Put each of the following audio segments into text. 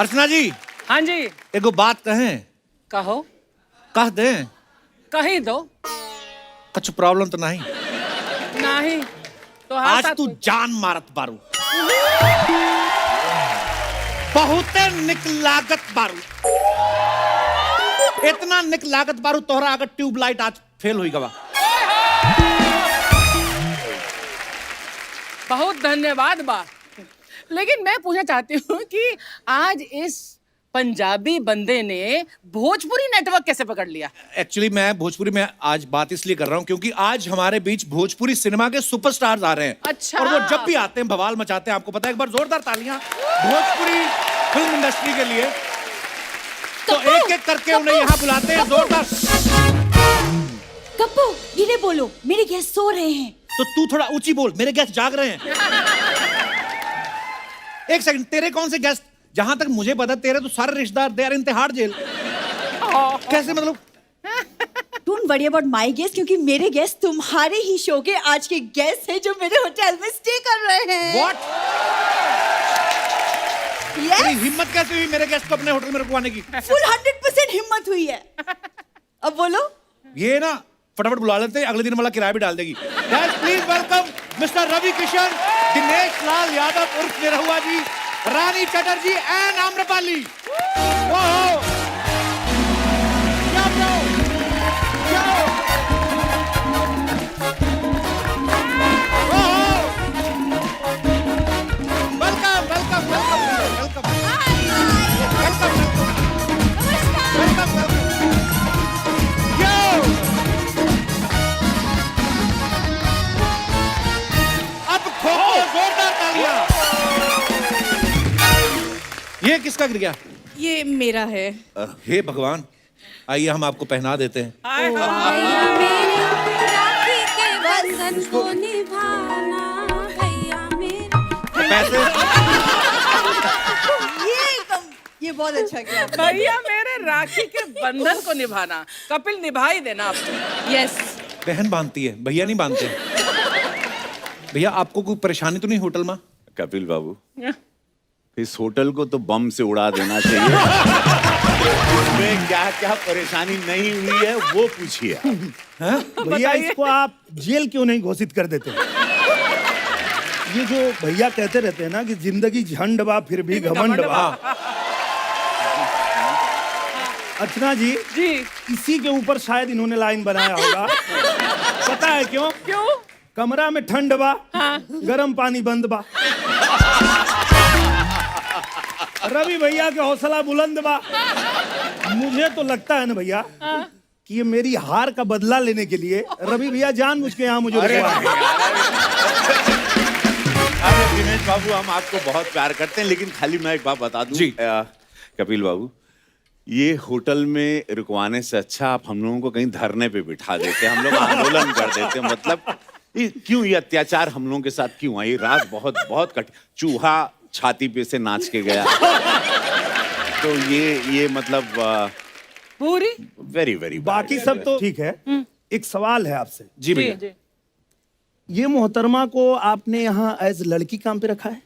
अर्चना जी। हाँ जी। एगो बात कहें? कहो। कह दें? कहीं दो। कुछ प्रॉब्लम तो नहीं? नहीं तो आज तू जान मारत बारू, बहुते निक लागत बारू, इतना निक लागत बारू तोहरा अगर ट्यूबलाइट आज फेल हुई गवा। बहुत धन्यवाद बा, लेकिन मैं पूछना चाहती हूँ कि आज इस पंजाबी बंदे ने भोजपुरी नेटवर्क कैसे पकड़ लिया? एक्चुअली मैं भोजपुरी में आज बात इसलिए कर रहा हूँ क्योंकि आज हमारे बीच भोजपुरी सिनेमा के सुपरस्टार्स आ रहे हैं। अच्छा। और वो जब भी आते हैं बवाल मचाते हैं, आपको पता है। एक बार जोरदार तालियां भोजपुरी फिल्म इंडस्ट्री के लिए। तो एक एक करके उन्हें यहाँ बुलाते हैं, जोरदार। कप्पू धीरे बोलो, मेरे गेस्ट सो रहे हैं। तो तू थोड़ा ऊंची बोल, मेरे गेस्ट जाग रहे हैं। एक सेकंड, तेरे कौन से गेस्ट? जहां तक मुझे पता तेरे तो सारे रिश्तेदार they are in Tihar jail. कैसे मतलब? Don't worry about my guest, क्योंकि मेरे गेस्ट तुम्हारे ही शो के आज के गेस्ट हैं जो मेरे होटल में स्टे कर रहे हैं। व्हाट? Yes? तेरी हिम्मत कैसे हुई मेरे गेस्ट को अपने होटल में रुकवाने की? फुल 100% हिम्मत हुई है। अब बोलो। ये ना फटाफट बुला लेते हैं, अगले दिन वाला किराया भी डाल देगी। Please welcome mister Ravi Kishan, Dinesh Lal Yadav उर्फ निरहुआ जी, रानी चटर्जी एंड आम्रपाली। क्या ब्रो? क्या? Welcome welcome welcome welcome welcome welcome. अब खोलो जोरदार तालियां। ये किसका गिर गया? ये मेरा है। हे भगवान, आइए हम आपको पहना देते हैं। पैसे? ये बहुत अच्छा किया। भैया मेरे राखी के बंधन को निभाना, कपिल निभा ही देना आपको। यस। बहन बांधती है, भैया नहीं बांधते। भैया आपको कोई परेशानी तो नहीं होटल में? कपिल बाबू, इस होटल को तो बम से उड़ा देना चाहिए। इसमें क्या क्या परेशानी नहीं हुई है वो पूछिए। भैया इसको आप जेल क्यों नहीं घोषित कर देते? ये जो भैया कहते रहते हैं ना कि जिंदगी झंड बा फिर भी घमंड बा। अर्चना जी इसी के ऊपर शायद इन्होंने लाइन बनाया होगा। पता है क्यों? क्यों? कमरा में ठंड बा, गरम पानी बंद बा। रवि भैया के हौसला बुलंद बा। मुझे तो लगता है ना भैया कि ये मेरी हार का बदला लेने के लिए रवि भैया जानबूझ के यहाँ मुझे अरे दिनेश बाबू, हम आपको बहुत प्यार करते हैं, लेकिन खाली मैं एक बात बता दूं। कपिल बाबू, ये होटल में रुकवाने से अच्छा आप हम लोगों को कहीं धरने पे बिठा देते, हम लोग आंदोलन कर देते। मतलब क्यों ये अत्याचार हम लोगों के साथ क्यों आई? रात बहुत बहुत कट, चूहा छाती पे से नाच के गया। तो ये मतलब पूरी वेरी वेरी। बाकी सब तो ठीक है। एक सवाल है आपसे। जी भैया। ये मोहतरमा को आपने यहाँ एज लड़की काम पे रखा है?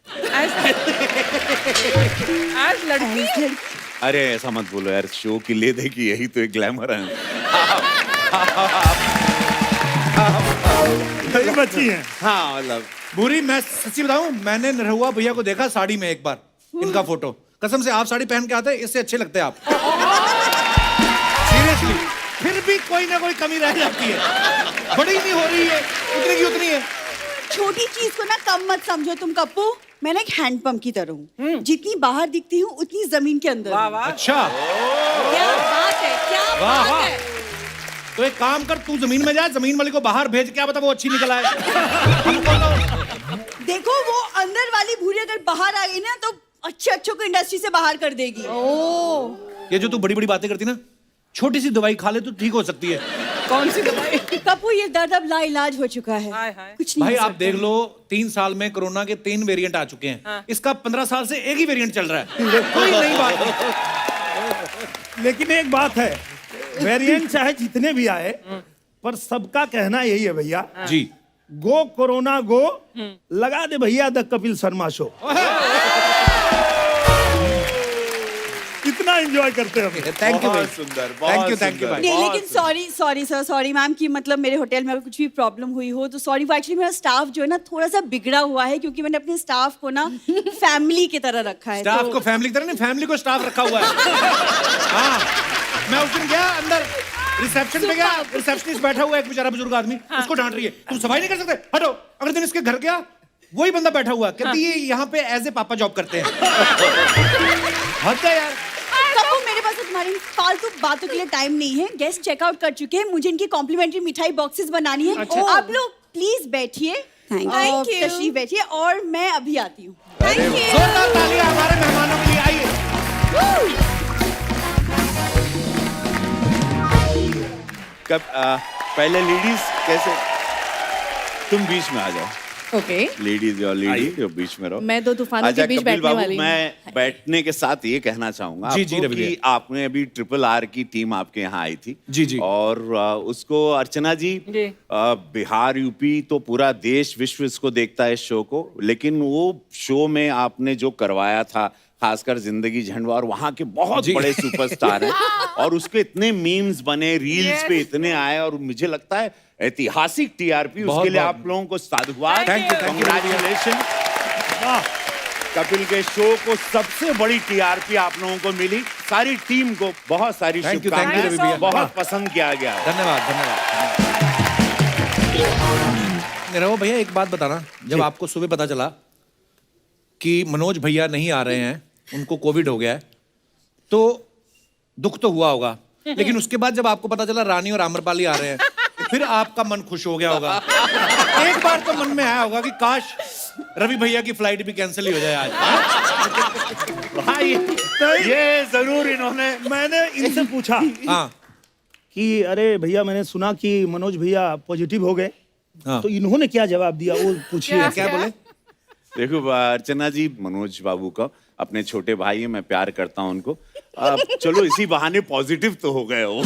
आज लड़की? अरे ऐसा मत बोलो यार, शो की ले दे कि यही तो एक ग्लैमर है। बच्ची है। हाँ मतलब बुरी, मैं सच्ची बताऊं, मैंने निरहुआ भैया को देखा साड़ी में एक बार, इनका फोटो। कसम से आप साड़ी पहन के आते हैं, इससे अच्छे लगते हैं आप। सीरियसली। फिर भी कोई ना कोई कमी रह जाती है, बड़ी नहीं हो रही है, उतनी की उतनी है। छोटी चीज को ना कम मत समझो तुम कप्पू। मैं ना एक हैंडपंप की तरह हूँ, जितनी बाहर दिखती हूँ उतनी जमीन के अंदर। वाह वाह। अच्छा, क्या बात है, क्या वाह बात है। तो एक काम कर, तू जमीन में जा, जमीन वाली को बाहर भेज, क्या पता वो अच्छी निकल आए। देखो वो अंदर वाली भूरी अगर बाहर आ गई ना तो अच्छे को इंडस्ट्री से बाहर कर देगी। ये जो तू बड़ी बड़ी बातें करती ना, छोटी सी दवाई खा ले तो ठीक हो सकती है। कौन सी दवाई? कप्पू ये दर्द अब लाइलाज हो चुका है। हाय हाय। कुछ नहीं भाई हो आप सकता। देख लो, 3 साल में कोरोना के 3 वेरिएंट आ चुके हैं। इसका 15 साल से एक ही वेरिएंट चल रहा है। कोई नई बात नहीं। लेकिन एक बात है, वेरिएंट चाहे जितने भी आए, पर सबका कहना यही है भैया जी, गो कोरोना गो, लगा दे भैया द कपिल शर्मा शो। बड़ा एंजॉय करते हैं हम। थैंक यू भाई, बहुत सुंदर, थैंक यू सुंदर। भाई। नहीं बहुत लेकिन सॉरी सर, सॉरी मैम कि मतलब मेरे होटल में अगर कुछ भी प्रॉब्लम हुई हो तो सॉरी। वो एक्चुअली मेरा स्टाफ जो है ना थोड़ा सा बिगड़ा हुआ है क्योंकि मैंने अपने स्टाफ को ना फैमिली की तरह रखा है। स्टाफ तो- को फैमिली की तरह नहीं, फैमिली को स्टाफ रखा हुआ है। हाँ, मैं उस दिन गया अंदर रिसेप्शन पे गया, रिसेप्शनिस्ट बैठा हुआ है एक बेचारा बुजुर्ग आदमी, उसको डांट रही है, तुम सफाई नहीं कर सकते, हटो। अगले दिन इसके घर गया, वही बंदा बैठा हुआ, कहती ये यहाँ पे एज ए पापा जॉब करते हैं। हद है यार। कपूर, मेरे पास तुम्हारी फालतू बातों के लिए टाइम नहीं है। गेस्ट चेकआउट कर चुके हैं, मुझे इनकी कॉम्प्लीमेंट्री मिठाई बॉक्सेस बनानी है। आप लोग प्लीज बैठिए, Thank you. तशरीफ बैठिए और मैं अभी आती हूँ। जोरदार तालियां हमारे मेहमानों के लिए, आइए। पहले लेडीज कैसे, तुम बीच में आ जाओ, ओके लेडीज और लेडीज जो बीच में रहो। मैं दो तूफानों के बीच कपिल बैठने बाबू, वाली हूँ। मैं बैठने के साथ ये कहना चाहूंगा जी, जी, आपको रवि कि भैया। आपने अभी RRR की टीम आपके यहाँ आई थी। जी, जी। और उसको अर्चना जी, जी। बिहार यूपी तो पूरा देश विश्व इसको देखता है इस शो को, लेकिन वो शो में आपने जो करवाया था खासकर जिंदगी झंडवा, और वहाँ के बहुत जी। बड़े सुपरस्टार हैं और उसके इतने मीम्स बने, रील्स पे इतने आए, और मुझे लगता है ऐतिहासिक TRP, बहुत, उसके लिए बहुत। आप लोगों को साधुवाद, Thank you, thank you. Congratulations। वाह, कपिल के शो को सबसे बड़ी TRP आप लोगों को मिली, सारी टीम को बहुत सारी Thank you, शुभकामनाएं, रवि भैया। बहुत पसंद किया गया है। धन्यवाद, धन्यवाद। मेरा वो भैया एक बात बताना, जब आपको सुबह पता चला कि मनोज भैया नहीं आ रहे हैं, उनको कोविड हो गया है, तो दुख तो हुआ होगा, लेकिन उसके बाद जब आपको पता चला रानी और आम्रपाली आ रहे हैं, फिर आपका मन खुश हो गया होगा। एक बार तो मन में आया होगा कि काश रवि भैया की फ्लाइट भी कैंसिल ही हो जाए आज। हाँ, ये जरूर इन्होंने, मैंने इनसे पूछा हाँ, कि अरे भैया मैंने सुना कि मनोज भैया पॉजिटिव हो गए, हाँ। तो इन्होंने क्या जवाब दिया वो पूछिए। क्या बोले? देखो अर्चना जी, मनोज बाबू का अपने छोटे भाई है, मैं प्यार करता हूं उनको। अब चलो इसी बहाने पॉजिटिव तो हो गए हो।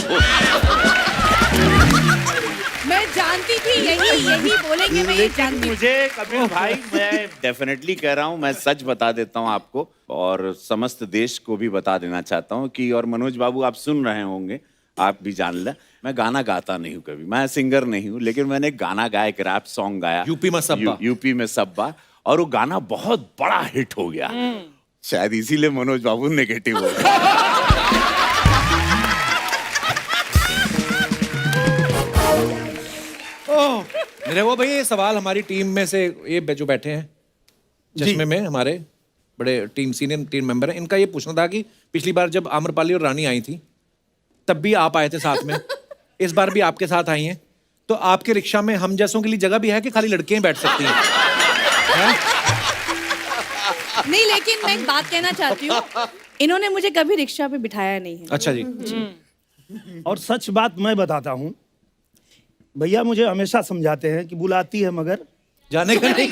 मैं जानती थी यही बोलेंगे, मैं ये लेकिन जानती थी। मुझे कपिल भाई, मैं डेफिनेटली कह रहा हूं, मैं सच बता देता हूं आपको और समस्त देश को भी बता देना चाहता हूं कि, और मनोज बाबू आप सुन रहे होंगे, आप भी जान लें, मैं गाना गाता नहीं हूं कभी, मैं सिंगर नहीं हूं, लेकिन मैंने एक गाना गाया, एक रैप सॉन्ग गाया यूपी में सब्बा। यूपी में सब्बा, और वो गाना बहुत बड़ा हिट हो गया। शायद इसीलिए मनोज बाबू नेगेटिव हो गए। ओह, मेरे वो भैया ये सवाल हमारी टीम में से ये जो बैठे हैं चश्मे में, हमारे बड़े टीम सीनियर टीम मेंबर हैं, इनका ये पूछना था कि पिछली बार जब आम्रपाली और रानी आई थी तब भी आप आए थे साथ में, इस बार भी आपके साथ आई हैं, तो आपके रिक्शा में हम जैसों के लिए जगह भी है कि खाली लड़कियां ही बैठ सकती हैं? हैं? नहीं, लेकिन मैं एक बात कहना चाहती हूँ, इन्होंने मुझे कभी रिक्शा पे बिठाया नहीं है। अच्छा जी। और सच बात मैं बताता हूँ, भैया मुझे हमेशा समझाते हैं कि बुलाती है मगर जाने का नहीं।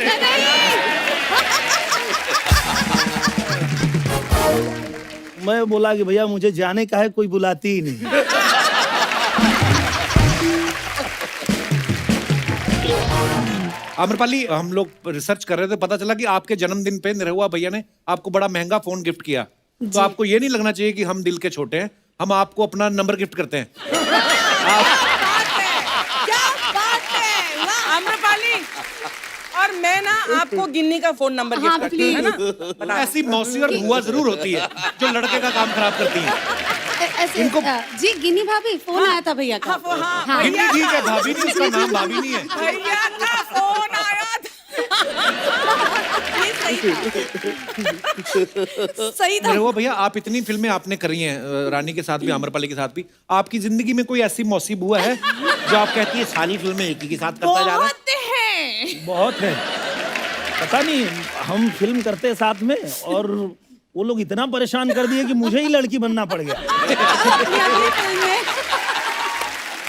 मैं बोला कि भैया मुझे जाने का है, कोई बुलाती ही नहीं। आम्रपाली, हम लोग रिसर्च कर रहे थे, पता चला कि आपके जन्मदिन पे निरहुआ भैया ने आपको बड़ा महंगा फोन गिफ्ट किया, तो आपको ये नहीं लगना चाहिए कि हम दिल के छोटे हैं, हम आपको अपना नंबर गिफ्ट करते हैं। आम्रपाली, और मैं ना आपको गिन्नी का फोन नंबर गिफ्ट करती हूँ, है ना? ऐसी मौसी और बुआ जरूर होती है जो लड़के का काम खराब करती है। इनको जी गिनी भाभी फोन आया था भैया का। हाँ, हिंदी ठीक है, भाभी नहीं, उसका नाम भाभी नहीं है। भैया का फोन आया था। सही था। निरहुआ भैया, आप इतनी फिल्में आपने करी हैं, रानी के साथ भी, आम्रपाली के साथ भी, आपकी जिंदगी में कोई ऐसी मौसी बुआ है जो आप कहती है सारी फिल्में एक ही के साथ करता जा रहा है? बहुत है, पता नहीं, हम फिल्म करते साथ में और वो लोग इतना परेशान कर दिए कि मुझे ही लड़की बनना पड़ गया।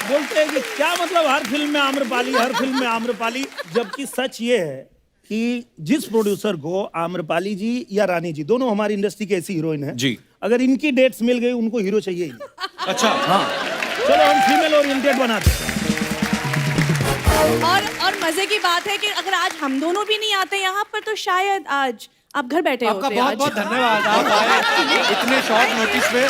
बोलते हैं कि क्या मतलब हर फिल्म में आम्रपाली, हर फिल्म में आम्रपाली, जबकि सच ये है कि जिस प्रोड्यूसर को आम्रपाली जी या रानी जी, दोनों हमारी इंडस्ट्री की ऐसी हीरोइन है जी, अगर इनकी डेट्स मिल गई उनको हीरो चाहिए ही नहीं। अच्छा, हाँ, चलो हम फीमेल ओरिएंटेड बनाते हैं। और मजे की बात है कि अगर आज हम दोनों भी नहीं आते यहाँ पर, तो शायद आज आप घर बैठे आपका होते बहुत आज। बहुत धन्यवाद, आप आए इतने शॉर्ट नोटिस पे।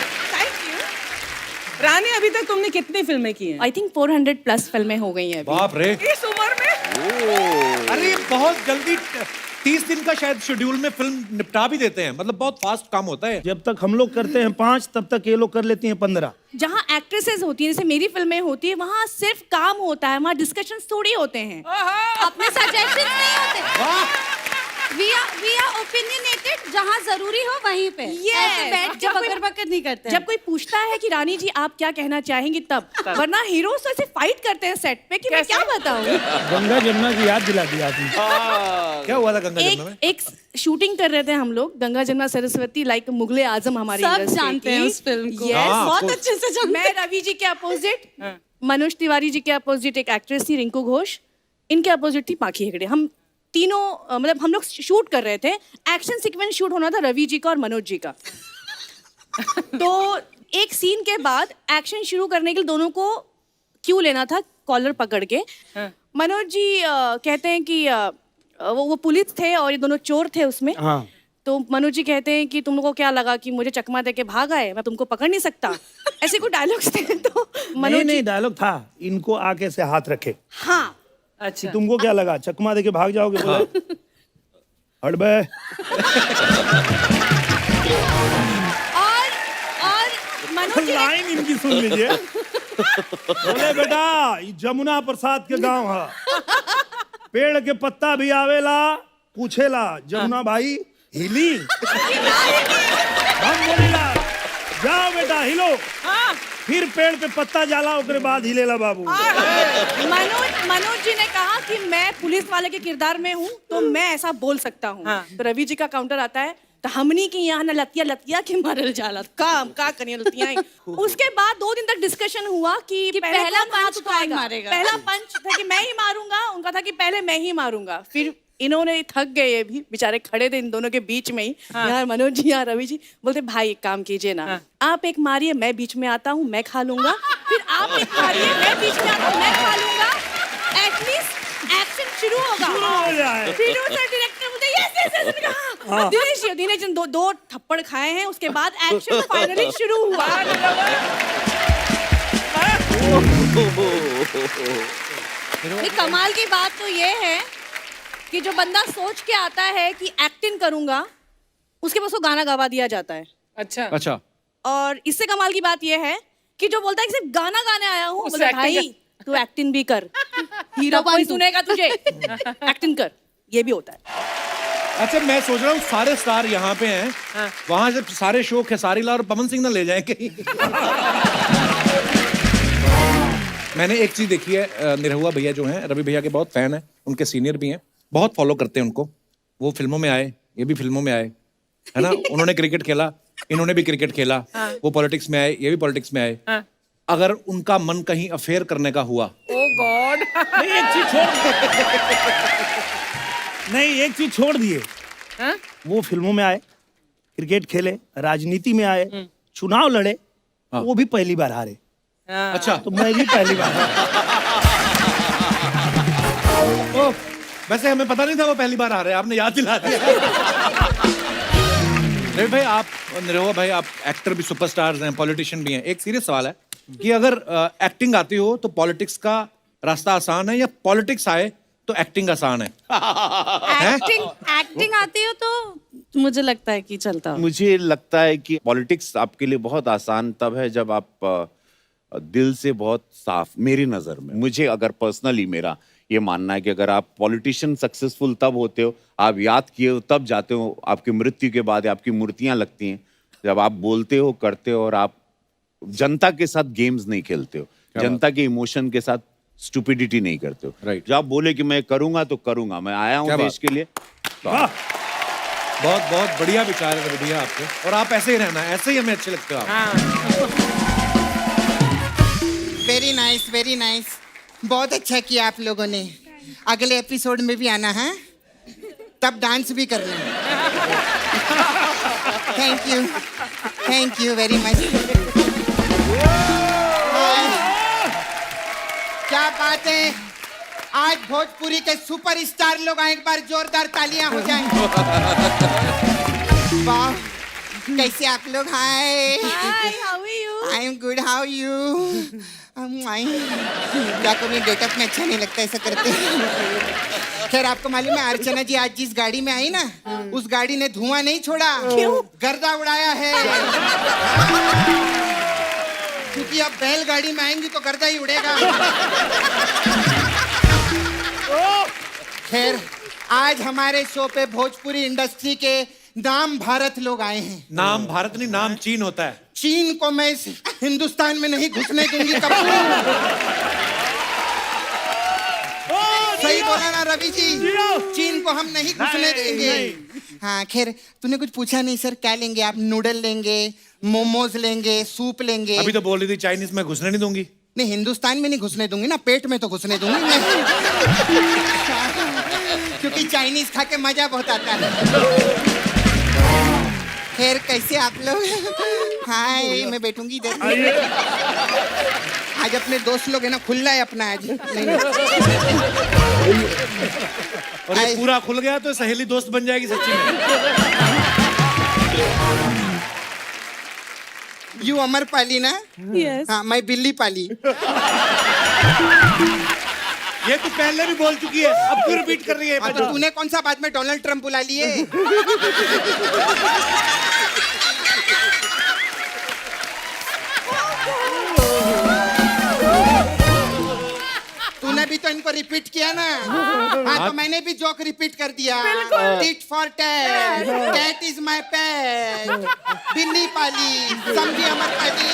रानी, अभी तक तुमने कितनी फिल्में की हैं? आई थिंक 400+ फिल्में हो गई हैं अभी। बाप रे, इस उम्र में? अरे ये बहुत जल्दी 30 दिन का शायद शेड्यूल में फिल्म निपटा भी देते हैं, मतलब बहुत फास्ट काम होता है। जब तक हम लोग करते हैं 5 तब तक ये लोग कर लेती हैं 15। जहाँ एक्ट्रेसेस होती हैं, जैसे मेरी फिल्में होती है, वहाँ सिर्फ काम होता है, वहाँ डिस्कशंस थोड़ी होते हैं, अपने सजेशंस नहीं होते। वी आर ओपिनियनेटेड, जहाँ जरूरी हो वहीं पे। ऐसे बैठ के बकर बकर नहीं करते हैं। जब कोई पूछता है कि रानी जी आप क्या कहना चाहेंगी तब, वरना हीरोज तो ऐसे फाइट करते हैं सेट पे कि मैं क्या बताऊं। गंगा जमुना की याद दिला दी आपने। क्या हुआ था गंगा जमुना में? एक शूटिंग कर रहे थे हम लोग, गंगा जमुना सरस्वती, लाइक मुगले आजम हमारी सब industry जानते की। हैं उस फिल्म को। Yes, हाँ, बहुत आपको- अच्छे से जानते मैं रवि जी के अपोजिट, मनोज तिवारी जी के अपोजिट एक एक्ट्रेस थी रिंकू घोष, इनके अपोजिट थी पाखी हेगड़े। हम तीनों मतलब हम लोग शूट कर रहे थे, एक्शन सीक्वेंस शूट होना था रवि जी का और मनोज जी का। तो एक सीन के बाद एक्शन शुरू करने के लिए दोनों को क्यों लेना था कॉलर पकड़ के। मनोज जी कहते हैं कि वो पुलिस थे और ये दोनों चोर थे उसमें। हाँ। तो मनोज जी कहते हैं कि तुम लोगों को क्या लगा कि मुझे चकमा दे के भाग आए, मैं तुमको पकड़ नहीं सकता। ऐसे कुछ डायलॉग्स थे। तो मनोज नहीं जी डायलॉग था, इनको आके से हाथ रखे। हाँ, अच्छा, तुमको क्या लगा चकमा देके भाग जाओगे? बोले हट बे। और मनोज जी लाइन इनकी सुन लीजिए। बोले बेटा ये जमुना प्रसाद के गांव है, पेड़ के पत्ता भी आवेला पूछेला जमुना भाई हिली। हम बोलेला जाओ बेटा हिलो, फिर पेड़ पे पत्ता जाला ओकरे बाद हिलेला बाबू। मनोज जी ने कहा कि मैं पुलिस वाले के किरदार में हूँ तो मैं ऐसा बोल सकता हूँ। तो रवि जी का काउंटर आता है, तो हमनी की यहाँ न लतिया लतिया के मारल जाला, काम का करिए लतिया। उसके बाद 2 दिन तक डिस्कशन हुआ कि पहला पंच उठाएगा, मारेगा। पहला पंच था कि मैं ही मारूंगा, उनका था कि पहले मैं ही मारूंगा। फिर इन्होंने थक गए, ये भी बेचारे खड़े थे इन दोनों के बीच में ही। यार मनोज जी, यार रवि जी, बोलते भाई एक काम कीजिए ना, आप एक मारिए, मैं बीच में आता हूँ, मैं खा लूंगा। फिर आप एक मारिए, मैं बीच में आता हूँ, मैं खा लूंगा। एटलीस्ट एक्शन शुरू होगा। हो जाए। फिर वो सर डायरेक्टर बोलते यस दिनेश जी दो थप्पड़ खाए हैं, उसके बाद एक्शन फाइनली शुरू हुआ। नहीं, कमाल की बात तो ये है कि जो बंदा सोच के आता है कि एक्टिंग करूंगा, उसके पास वो गाना गवा दिया जाता है। अच्छा, अच्छा, और इससे कमाल की बात ये है कि जो बोलता है कि सिर्फ गाना गाने आया हूँ, उससे बोले acting भाई तू एक्टिंग भी कर, हीरो कोई सुनेगा तुझे, एक्टिंग कर, ये भी होता है। अच्छा मैं सोच रहा हूँ सारे स्टार यहाँ पे हैं, वहां से सारे शो खेसारी लाल और पवन सिंह ना ले जाएं कहीं। मैंने एक चीज देखी है, निरहुआ भैया जो हैं, रवि भैया के बहुत फैन हैं, उनके सीनियर भी हैं, बहुत फॉलो करते हैं उनको। वो फिल्मों में आए, ये भी फिल्मों में आए, है ना। उन्होंने क्रिकेट खेला, इन्होंने भी क्रिकेट खेला। वो पॉलिटिक्स में आए, ये भी पॉलिटिक्स में आए। अगर उनका मन कहीं अफेयर करने का हुआ, ओ गॉड, नहीं एक चीज नहीं एक चीज छोड़ दिए। वो फिल्मों में आए, क्रिकेट खेले, राजनीति में आए, चुनाव लड़े, वो भी पहली बार हारे। अच्छा तो मैं भी पहली बार हारा। ओ, वैसे हमें पता नहीं था वो पहली बार आ रहे हैं, आपने याद दिला दिया। रवि भाई आप, निरहुआ भाई आप एक्टर भी, सुपरस्टार्स हैं, पॉलिटिशियन भी हैं। एक सीरियस सवाल है कि अगर एक्टिंग आती हो तो पॉलिटिक्स का रास्ता आसान है, या पॉलिटिक्स आए तो एक्टिंग आसान है? एक्टिंग आती हो तो मुझे लगता है कि चलता हो। मुझे लगता है कि पॉलिटिक्स आपके लिए बहुत आसान तब है जब आप दिल से बहुत साफ, मेरी नजर में, मुझे अगर पर्सनली मेरा ये मानना है कि अगर आप पॉलिटिशियन सक्सेसफुल तब होते हो, आप याद किए हो तब जाते हो, आपकी मृत्यु के बाद आपकी मूर्तियां लगती हैं जब आप बोलते हो, करते हो, और आप जनता के साथ गेम्स नहीं खेलते हो, जनता के इमोशन के साथ स्टुपिडिटी नहीं करते हो। Right. जब आप बोले कि मैं करूंगा तो करूंगा, मैं आया हूँ देश के लिए। बहुत बहुत बढ़िया विचार है रवि भैया आपके, और आप ऐसे ही रहना, ऐसे ही हमें अच्छे लगते हो आप। वेरी नाइस, वेरी नाइस, बहुत अच्छा किया आप लोगों ने। अगले एपिसोड में भी आना है, तब डांस भी करना। Thank you very much. क्या बात है, आज भोजपुरी के सुपरस्टार लोग आए, एक बार जोरदार तालियां हो जाएं। वाह, कैसे आप लोग? हाय, Hi, how are you? I am good, how you? क्या करूँ, गेटअप में अच्छा नहीं लगता ऐसा करते। खैर, आपको मालूम है अर्चना जी आज जिस गाड़ी में आई ना, उस गाड़ी ने धुआं नहीं छोड़ा, गर्दा उड़ाया है। क्योंकि अब बैलगाड़ी में आएंगी तो गर्दा ही उड़ेगा। खैर, आज हमारे शो पे भोजपुरी इंडस्ट्री के नाम भारत लोग आए हैं। नाम भारत नहीं, नाम चीन होता है। चीन को मैं इस हिंदुस्तान में नहीं घुसने दूंगी कभी। सही बोला ना रवि जी, चीन को हम नहीं घुसने देंगे। हाँ, खैर तूने कुछ पूछा नहीं सर, क्या लेंगे आप? नूडल लेंगे, मोमोज लेंगे, सूप लेंगे? अभी तो बोल रही थी चाइनीज में घुसने नहीं दूंगी। नहीं, हिंदुस्तान में नहीं घुसने दूंगी ना, पेट में तो घुसने दूंगी मैं। क्योंकि चाइनीज खा के मजा बहुत आता है। खैर, कैसे आप लोग? हाय, मैं बैठूंगी इधर। आज अपने दोस्त लोग है ना, खुला है अपना आज। नहीं। और ये पूरा खुल गया तो सहेली दोस्त बन जाएगी सच्ची में। यू अमर पाली ना? Yes. हाँ, मैं बिल्ली पाली। ये तू पहले भी बोल चुकी है, अब क्यों रिपीट कर रही है? हाँ, तो तूने कौन सा बाद में डोनाल्ड ट्रम्प बुला लिए? तूने भी तो इनको रिपीट किया ना। हाँ, तो मैंने भी जोक रिपीट कर दिया। Tit for tat, cat is my pet, बिल्ली पाली, समझी अमर पाली।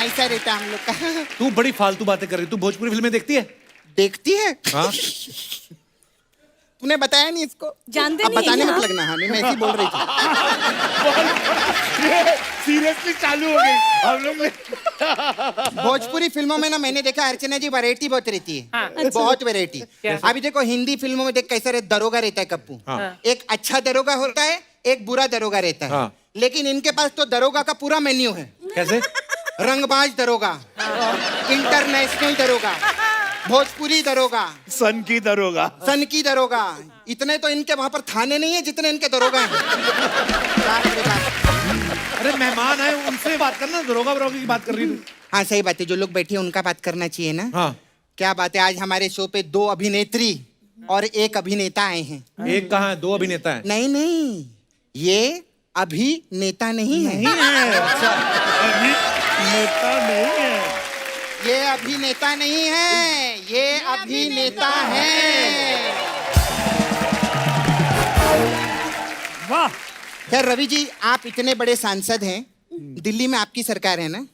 ऐसा रहता हम लोग का। तू बड़ी फालतू बातें कर रही है। तू भोजपुरी फिल्में देखती है? देखती है? हाँ। तूने बताया नहीं इसको? जानते अब नहीं बताने हैं मत आप? लगना। हाँ, नहीं, मैं ऐसी बोल रही थी। सीरियसली चालू हो गई हम लोग ने। भोजपुरी फिल्मों में ना मैंने देखा अर्चना जी वैरायटी बहुत रहती है। हाँ। बहुत वैरायटी। अभी देखो हिंदी फिल्मों में देख कैसा दरोगा रहता है कप्पू। हाँ। एक अच्छा दरोगा होता है, एक बुरा दरोगा रहता है। हाँ। लेकिन इनके पास तो दरोगा का पूरा मेन्यू है। कैसे? रंगबाज दरोगा, इंटरनेशनल दरोगा, भोजपुरी दरोगा, सन की दरोगा। सन की दरोगा। इतने तो इनके वहां पर थाने नहीं है जितने इनके दरोगा हैं। बाप रे बाप। अरे मेहमान आए, उनसे बात करना। दरोगा बरोगा की बात कर रही तू? हाँ, सही बात है, जो लोग बैठे हैं उनका बात करना चाहिए ना। हाँ। क्या बात है, आज हमारे शो पे 2 अभिनेत्री और 1 अभिनेता आए हैं। एक कहाँ है? 2 अभिनेता हैं। नहीं नहीं, ये अभिनेता नहीं है। नेता नहीं है। ये अभिनेता नहीं है, ये अभिनेता है। वाह, खैर रवि जी, आप इतने बड़े सांसद हैं, दिल्ली में आपकी सरकार है ना?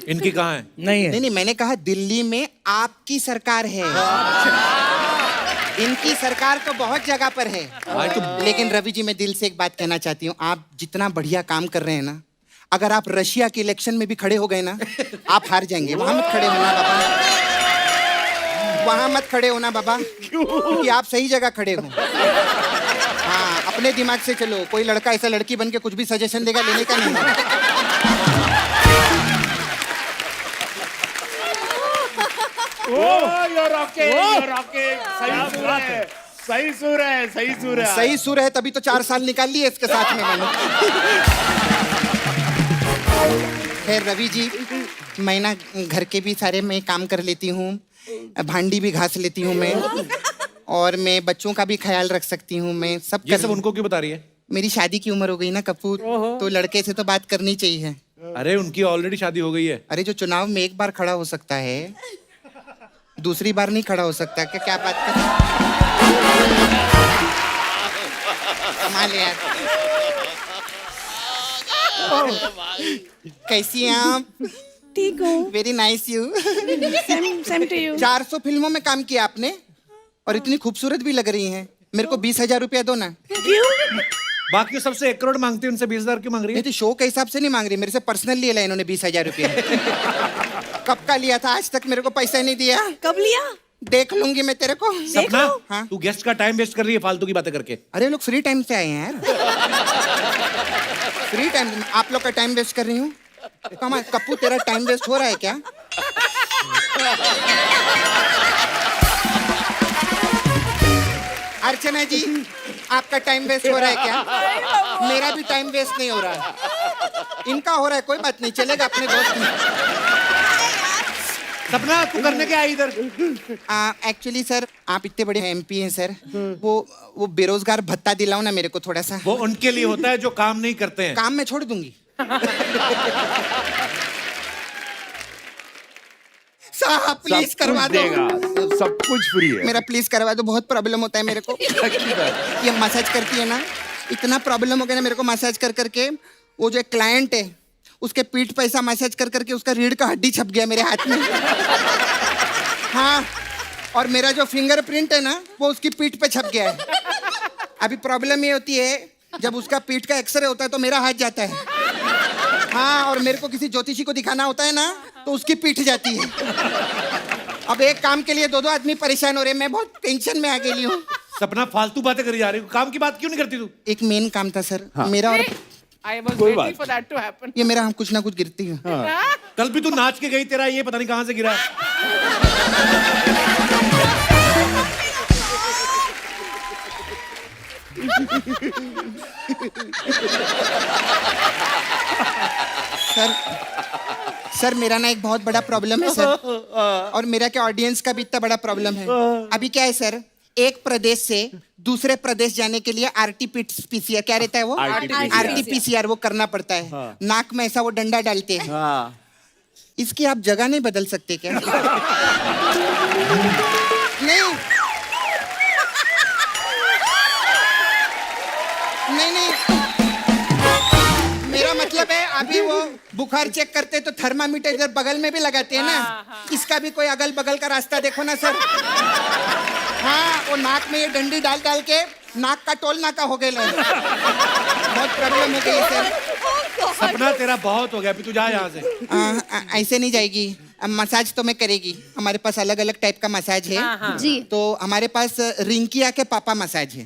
इनकी कहाँ है? नहीं है। नहीं नहीं, मैंने कहा दिल्ली में आपकी सरकार है। इनकी सरकार तो बहुत जगह पर है। लेकिन रवि जी, मैं दिल से एक बात कहना चाहती हूँ, आप जितना बढ़िया काम कर रहे हैं ना, अगर आप रशिया के इलेक्शन में भी खड़े हो गए ना, आप हार जाएंगे। वहां मत खड़े होना बाबा, वहां मत खड़े होना बाबा, क्योंकि आप सही जगह खड़े हो। हाँ, अपने दिमाग से चलो। कोई लड़का ऐसा लड़की बन के कुछ भी सजेशन देगा, लेने का नहीं। सही सुर है, सही सुर है, सही सुर है। सही सुर है, तभी तो 4 साल निकाल लिए इसके साथ में मैंने। खैर रवि जी, मैं ना घर के भी सारे मैं काम कर लेती हूँ, भांडी भी घास लेती हूँ मैं, और मैं बच्चों का भी ख्याल रख सकती हूँ मैं। ये सब उनको क्यों बता रही है? मेरी शादी की उम्र हो गई ना कपूर, तो लड़के से तो बात करनी चाहिए। अरे उनकी ऑलरेडी शादी हो गई है। अरे जो चुनाव में एक बार खड़ा हो सकता है, दूसरी बार नहीं खड़ा हो सकता क्या? क्या बात कर, कमाल है यार। कैसी हैं आप? ठीक हूँ। Very nice you. Same to you. 400 फिल्मों में काम किया आपने, और इतनी खूबसूरत भी लग रही हैं। मेरे को 20,000 रुपया दो ना। बाकी सबसे 1 करोड़ मांगती है, उनसे 20,000 क्यों मांग रही है? नहीं तो शो के हिसाब से नहीं मांग रही, मेरे से पर्सनल लिया इन्होंने 20,000 रुपया। कब का लिया था? आज तक मेरे को पैसा नहीं दिया। कब लिया? देख लूंगी मैं तेरे को। सपना, हाँ? तू गेस्ट का टाइम वेस्ट कर रही है फालतू की बातें करके। अरे लोग फ्री टाइम से आए हैं यार। फ्री टाइम, आप लोग का टाइम वेस्ट कर रही हूँ? कप्पू, तेरा टाइम वेस्ट हो रहा है क्या? अर्चना जी, आपका टाइम वेस्ट हो रहा है क्या? मेरा भी टाइम वेस्ट नहीं हो रहा है। इनका हो रहा है, कोई बात नहीं, चलेगा अपने दोस्त में। सपना तू करने क्या आई इधर? एक्चुअली सर, आप इतने बड़े एमपी हैं सर, वो बेरोजगार भत्ता दिलाओ ना मेरे को थोड़ा सा। वो उनके लिए होता है जो काम नहीं करते हैं। काम मैं छोड़ दूंगी। साहब प्लीज करवा दो। सब कुछ फ्री है। मेरा प्लीज करवा दो, बहुत प्रॉब्लम होता है मेरे को। ये मसाज करती है ना, इतना प्रॉब्लम हो गया ना मेरे को मसाज कर करके। वो जो एक क्लाइंट है, उसके पीठ पे ऐसा मसाज कर करके उसका रीढ़ का हड्डी छप गया मेरे हाथ में। हाँ, और मेरा जो फिंगरप्रिंट है ना, वो उसकी पीठ पे छप गया है। अभी प्रॉब्लम ये होती है, जब उसका पीठ का एक्सरे होता है तो मेरा हाथ जाता है। हाँ, और मेरे को किसी ज्योतिषी को दिखाना होता है ना, तो उसकी पीठ जाती है। अब एक काम के लिए दो दो आदमी परेशान हो रहे हैं, मैं बहुत टेंशन में आ गई हूँ। सपना फालतू बातें करी जा रही हो, काम की बात क्यों नहीं करती तू? एक मेन काम था सर, मेरा, और I was waiting for that to happen. ये मेरा, हम कुछ ना कुछ गिरती हूँ। कल भी तू नाच के गई, तेरा ये पता नहीं कहाँ से गिरा। सर, सर मेरा ना एक बहुत बड़ा प्रॉब्लम है सर, और मेरा क्या ऑडियंस का भी इतना बड़ा प्रॉब्लम है। अभी क्या है सर, एक प्रदेश से दूसरे प्रदेश जाने के लिए RT-PCR क्या रहता है वो, RT-PCR वो करना पड़ता है। नाक में ऐसा वो डंडा डालते हैं। इसकी आप जगह नहीं बदल सकते क्या? नहीं नहीं नहीं, मेरा मतलब है, अभी वो बुखार चेक करते तो थर्मामीटर इधर बगल में भी लगाते हैं ना, इसका भी कोई अगल बगल का रास्ता देखो ना सर। हाँ, वो नाक में ये डंडी डाल डाल के नाक का टोल नाका हो गया है। बहुत प्रॉब्लम हो गई है सर। सपना तेरा बहुत हो गया, अभी तू जा यहाँ से। ऐसे नहीं जाएगी, मसाज तो मैं करेगी। हमारे पास अलग अलग टाइप का मसाज है जी। तो हमारे पास रिंकिया के पापा मसाज है।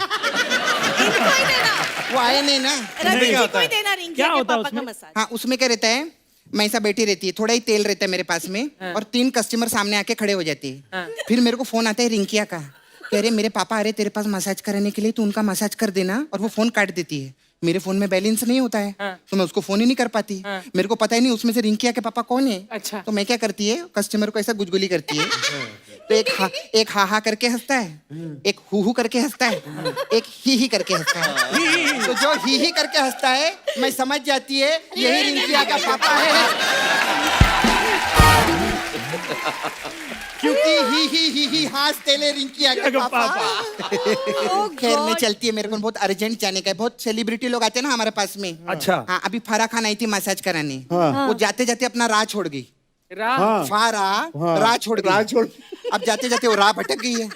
वो आए नहीं ना। रवि जी को ही देना रिंग क्या के होता है पापा का उसमें? मसाज। हाँ, उसमें क्या रहता है, मैं ऐसा बैठी रहती है, थोड़ा ही तेल रहता है मेरे पास में, और 3 कस्टमर सामने आके खड़े हो जाते हैं। फिर मेरे को फोन आता है रिंकिया का, कह रहे मेरे पापा आ रहे तेरे पास मसाज कराने के लिए, तू उनका मसाज कर देना। और वो फोन काट देती है। मेरे फोन में बैलेंस नहीं होता है, तो मैं उसको फोन ही नहीं कर पाती। मेरे को पता ही नहीं उसमें से रिंकिया के पापा कौन है। अच्छा। तो मैं क्या करती है, कस्टमर को ऐसा गुजगुली करती है, तो एक हा हा करके हंसता है, एक हु करके हंसता है, एक ही करके हंसता है। तो जो ही करके हंसता है, मैं समझ जाती है यही रिंकिया का पापा है। क्योंकि ही हंसते ले रिंकिया का पापा। खैर मैं चलती है, मेरे को बहुत अर्जेंट जाने का है। बहुत सेलिब्रिटी लोग आते हैं ना हमारे पास में। अच्छा। हाँ, अभी फारा खान आई थी मसाज कराने। वो जाते जाते अपना राह छोड़ गई। राह छोड़ गई। अब जाते जाते वो राह भटक गई है।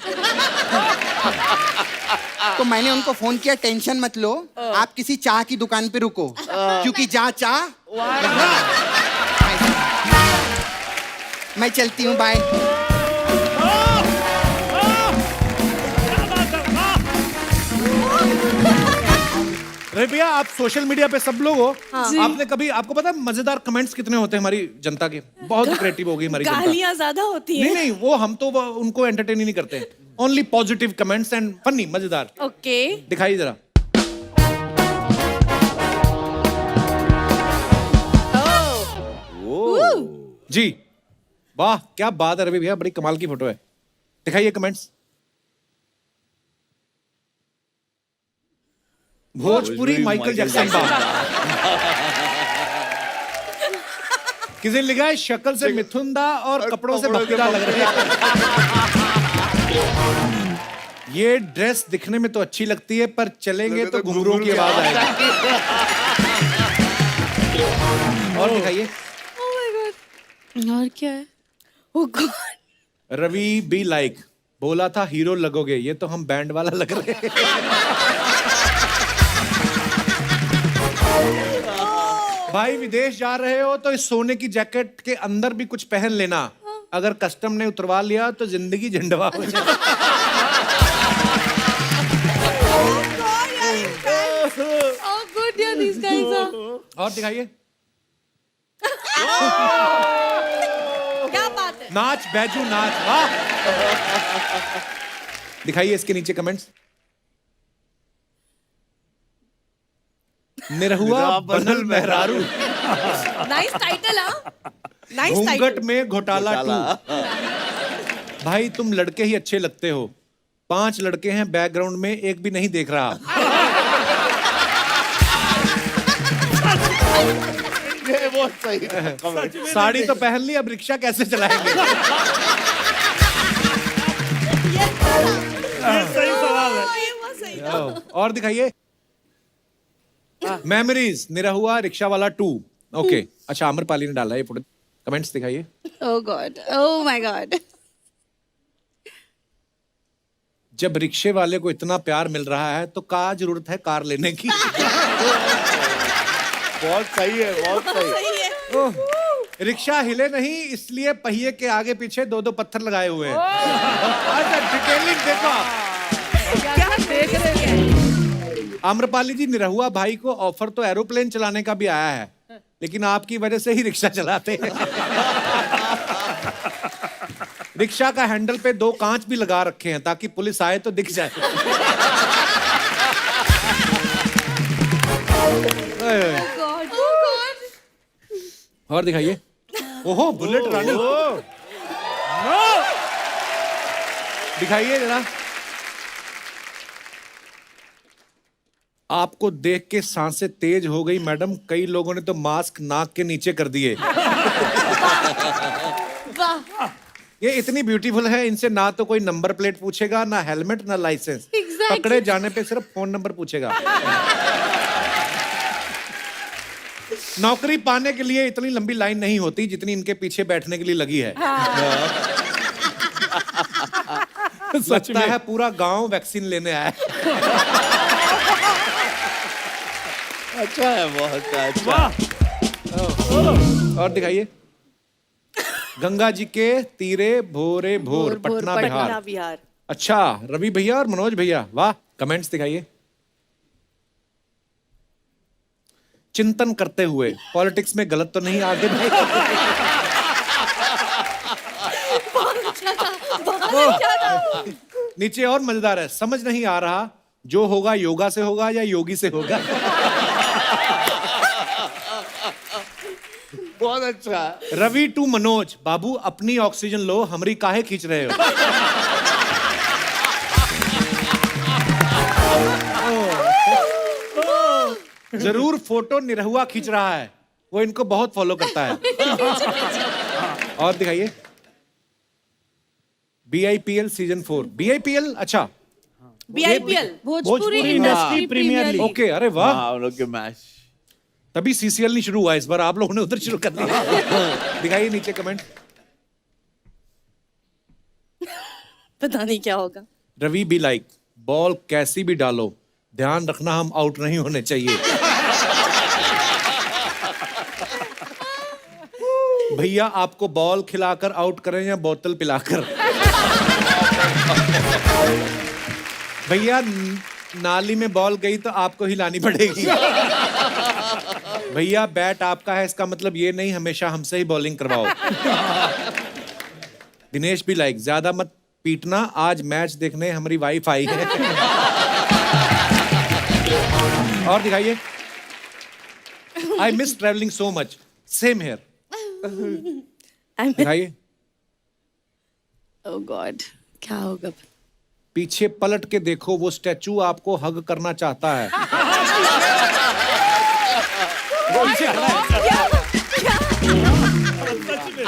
तो मैंने उनको फोन किया, टेंशन मत लो, आप किसी चाह की दुकान पे रुको, क्योंकि जहाँ चाह मैं चलती हूँ, बाय। अरे भैया, आप सोशल मीडिया पे सब लोग हो, आपने कभी, आपको पता है मजेदार कमेंट्स कितने होते हैं हमारी जनता के? बहुत क्रिएटिव हो गई हमारी जनता। गालियां ज्यादा होती नहीं हैं। नहीं, वो हम तो उनको एंटरटेन ही नहीं करते। Only positive comments and funny, मजेदार। ओके। दिखाइए जरा। जी, वाह क्या बात है रवि भैया, बड़ी कमाल की फोटो है। दिखाइए कमेंट्स। भोजपुरी माइकल जैक्सन किसी ने लिखा है, शक्ल से मिथुन दा और कपड़ों से भक्तिदा लग रहे हैं। ये ड्रेस दिखने में तो अच्छी लगती है, पर चलेंगे तो घुंघरूओं की आवाज आएगी। और दिखाइए। और क्या है? Oh God. Ravi be like, बोला था हीरो लगोगे, ये तो हम बैंड वाला लग रहे हैं। भाई विदेश जा रहे हो तो इस सोने की जैकेट के अंदर भी कुछ पहन लेना, अगर कस्टम ने उतरवा लिया तो जिंदगी झंडवा हो जाए। Oh good, yeah, these guys are. और दिखाइए। क्या बात है? नाच बैजू नाच, वाह। दिखाइए इसके नीचे कमेंट्स। निरहुआ बनल मेहरारू, नाइस टाइटल, हाँ, नाइस घूंघट टाइटल। में घोटाला 2। भाई तुम लड़के ही अच्छे लगते हो, 5 लड़के हैं बैकग्राउंड में, एक भी नहीं देख रहा। ये बहुत सही है। साड़ी तो पहन ली, अब रिक्शा कैसे चलाएंगे? ये सही सवाल है। ये बहुत सही था। और दिखाइए। मेमोरीज निरहुआ रिक्शा वाला 2। ओके, अच्छा आम्रपाली ने डाला ये फोटो, कमेंट्स दिखाइए। Oh God, oh my God. जब रिक्शे वाले को इतना प्यार मिल रहा है तो क्या जरूरत है कार लेने की? बहुत सही है, बहुत सही। सही है। ओह, रिक्शा हिले नहीं इसलिए पहिए के आगे पीछे 2-2 पत्थर लगाए हुए हैं। अच्छा, डिटेलिंग देखो आप। क्या देख रहे हैं? आम्रपाली जी, निरहुआ भाई को ऑफर तो एरोप्लेन चलाने का भी आया है, लेकिन आपकी वजह से ही रिक्शा चलाते हैं। रिक्शा का हैंडल पे 2 कांच भी लगा रखे हैं ताकि पुलिस आए तो दिख जाए। God, oh God. और दिखाइए। ओहो, बुलेट रानी। दिखाइए जरा। आपको देख के सांसें तेज हो गई मैडम, कई लोगों ने तो मास्क नाक के नीचे कर दिए। वाह, ये इतनी ब्यूटीफुल है, इनसे ना तो कोई नंबर प्लेट पूछेगा, ना हेलमेट, ना लाइसेंस। Exactly. पकड़े जाने पे सिर्फ फोन नंबर पूछेगा। नौकरी पाने के लिए इतनी लंबी लाइन नहीं होती जितनी इनके पीछे बैठने के लिए लगी है। लगता है पूरा गांव वैक्सीन लेने आया है। अच्छा है, बहुत अच्छा। वाह, और दिखाइए। गंगा जी के तीरे भोरे भोर, पटना बिहार। बिहार। अच्छा, रवि भैया और मनोज भैया, वाह। कमेंट्स दिखाइए। चिंतन करते हुए, पॉलिटिक्स में गलत तो नहीं आगे भाई? नीचे और मजेदार है, समझ नहीं आ रहा जो होगा योगा से होगा या योगी से होगा। बहुत अच्छा। रवि टू मनोज, बाबू अपनी ऑक्सीजन लो, हमारी काहे खींच रहे हो? जरूर फोटो निरहुआ खींच रहा है, वो इनको बहुत फॉलो करता है। और दिखाइए। BIPL season 4। BIPL, अच्छा BIPL, Bhojpuri industry premier league. Okay, अरे वाह। हाँ, हम लोग के मैच। तभी CCL नहीं शुरू हुआ इस बार, आप लोगों ने उधर शुरू कर दिया। दिखाइए नीचे कमेंट। पता नहीं क्या होगा। रवि बी लाइक, बॉल कैसी भी डालो, ध्यान रखना हम आउट नहीं होने चाहिए। भैया आपको बॉल खिलाकर आउट करें या बोतल पिलाकर? भैया नाली में बॉल गई तो आपको ही लानी पड़ेगी। भैया बैट आपका है, इसका मतलब ये नहीं हमेशा हमसे ही बॉलिंग करवाओ। दिनेश भी लाइक, ज्यादा मत पीटना, आज मैच देखने हमारी वाइफ आई है। और दिखाइए। I miss travelling so much, same here. दिखाइए। Oh God, क्या होगा? पीछे पलट के देखो, वो स्टैचू आपको हग करना चाहता है। वो पीछे खड़ा है।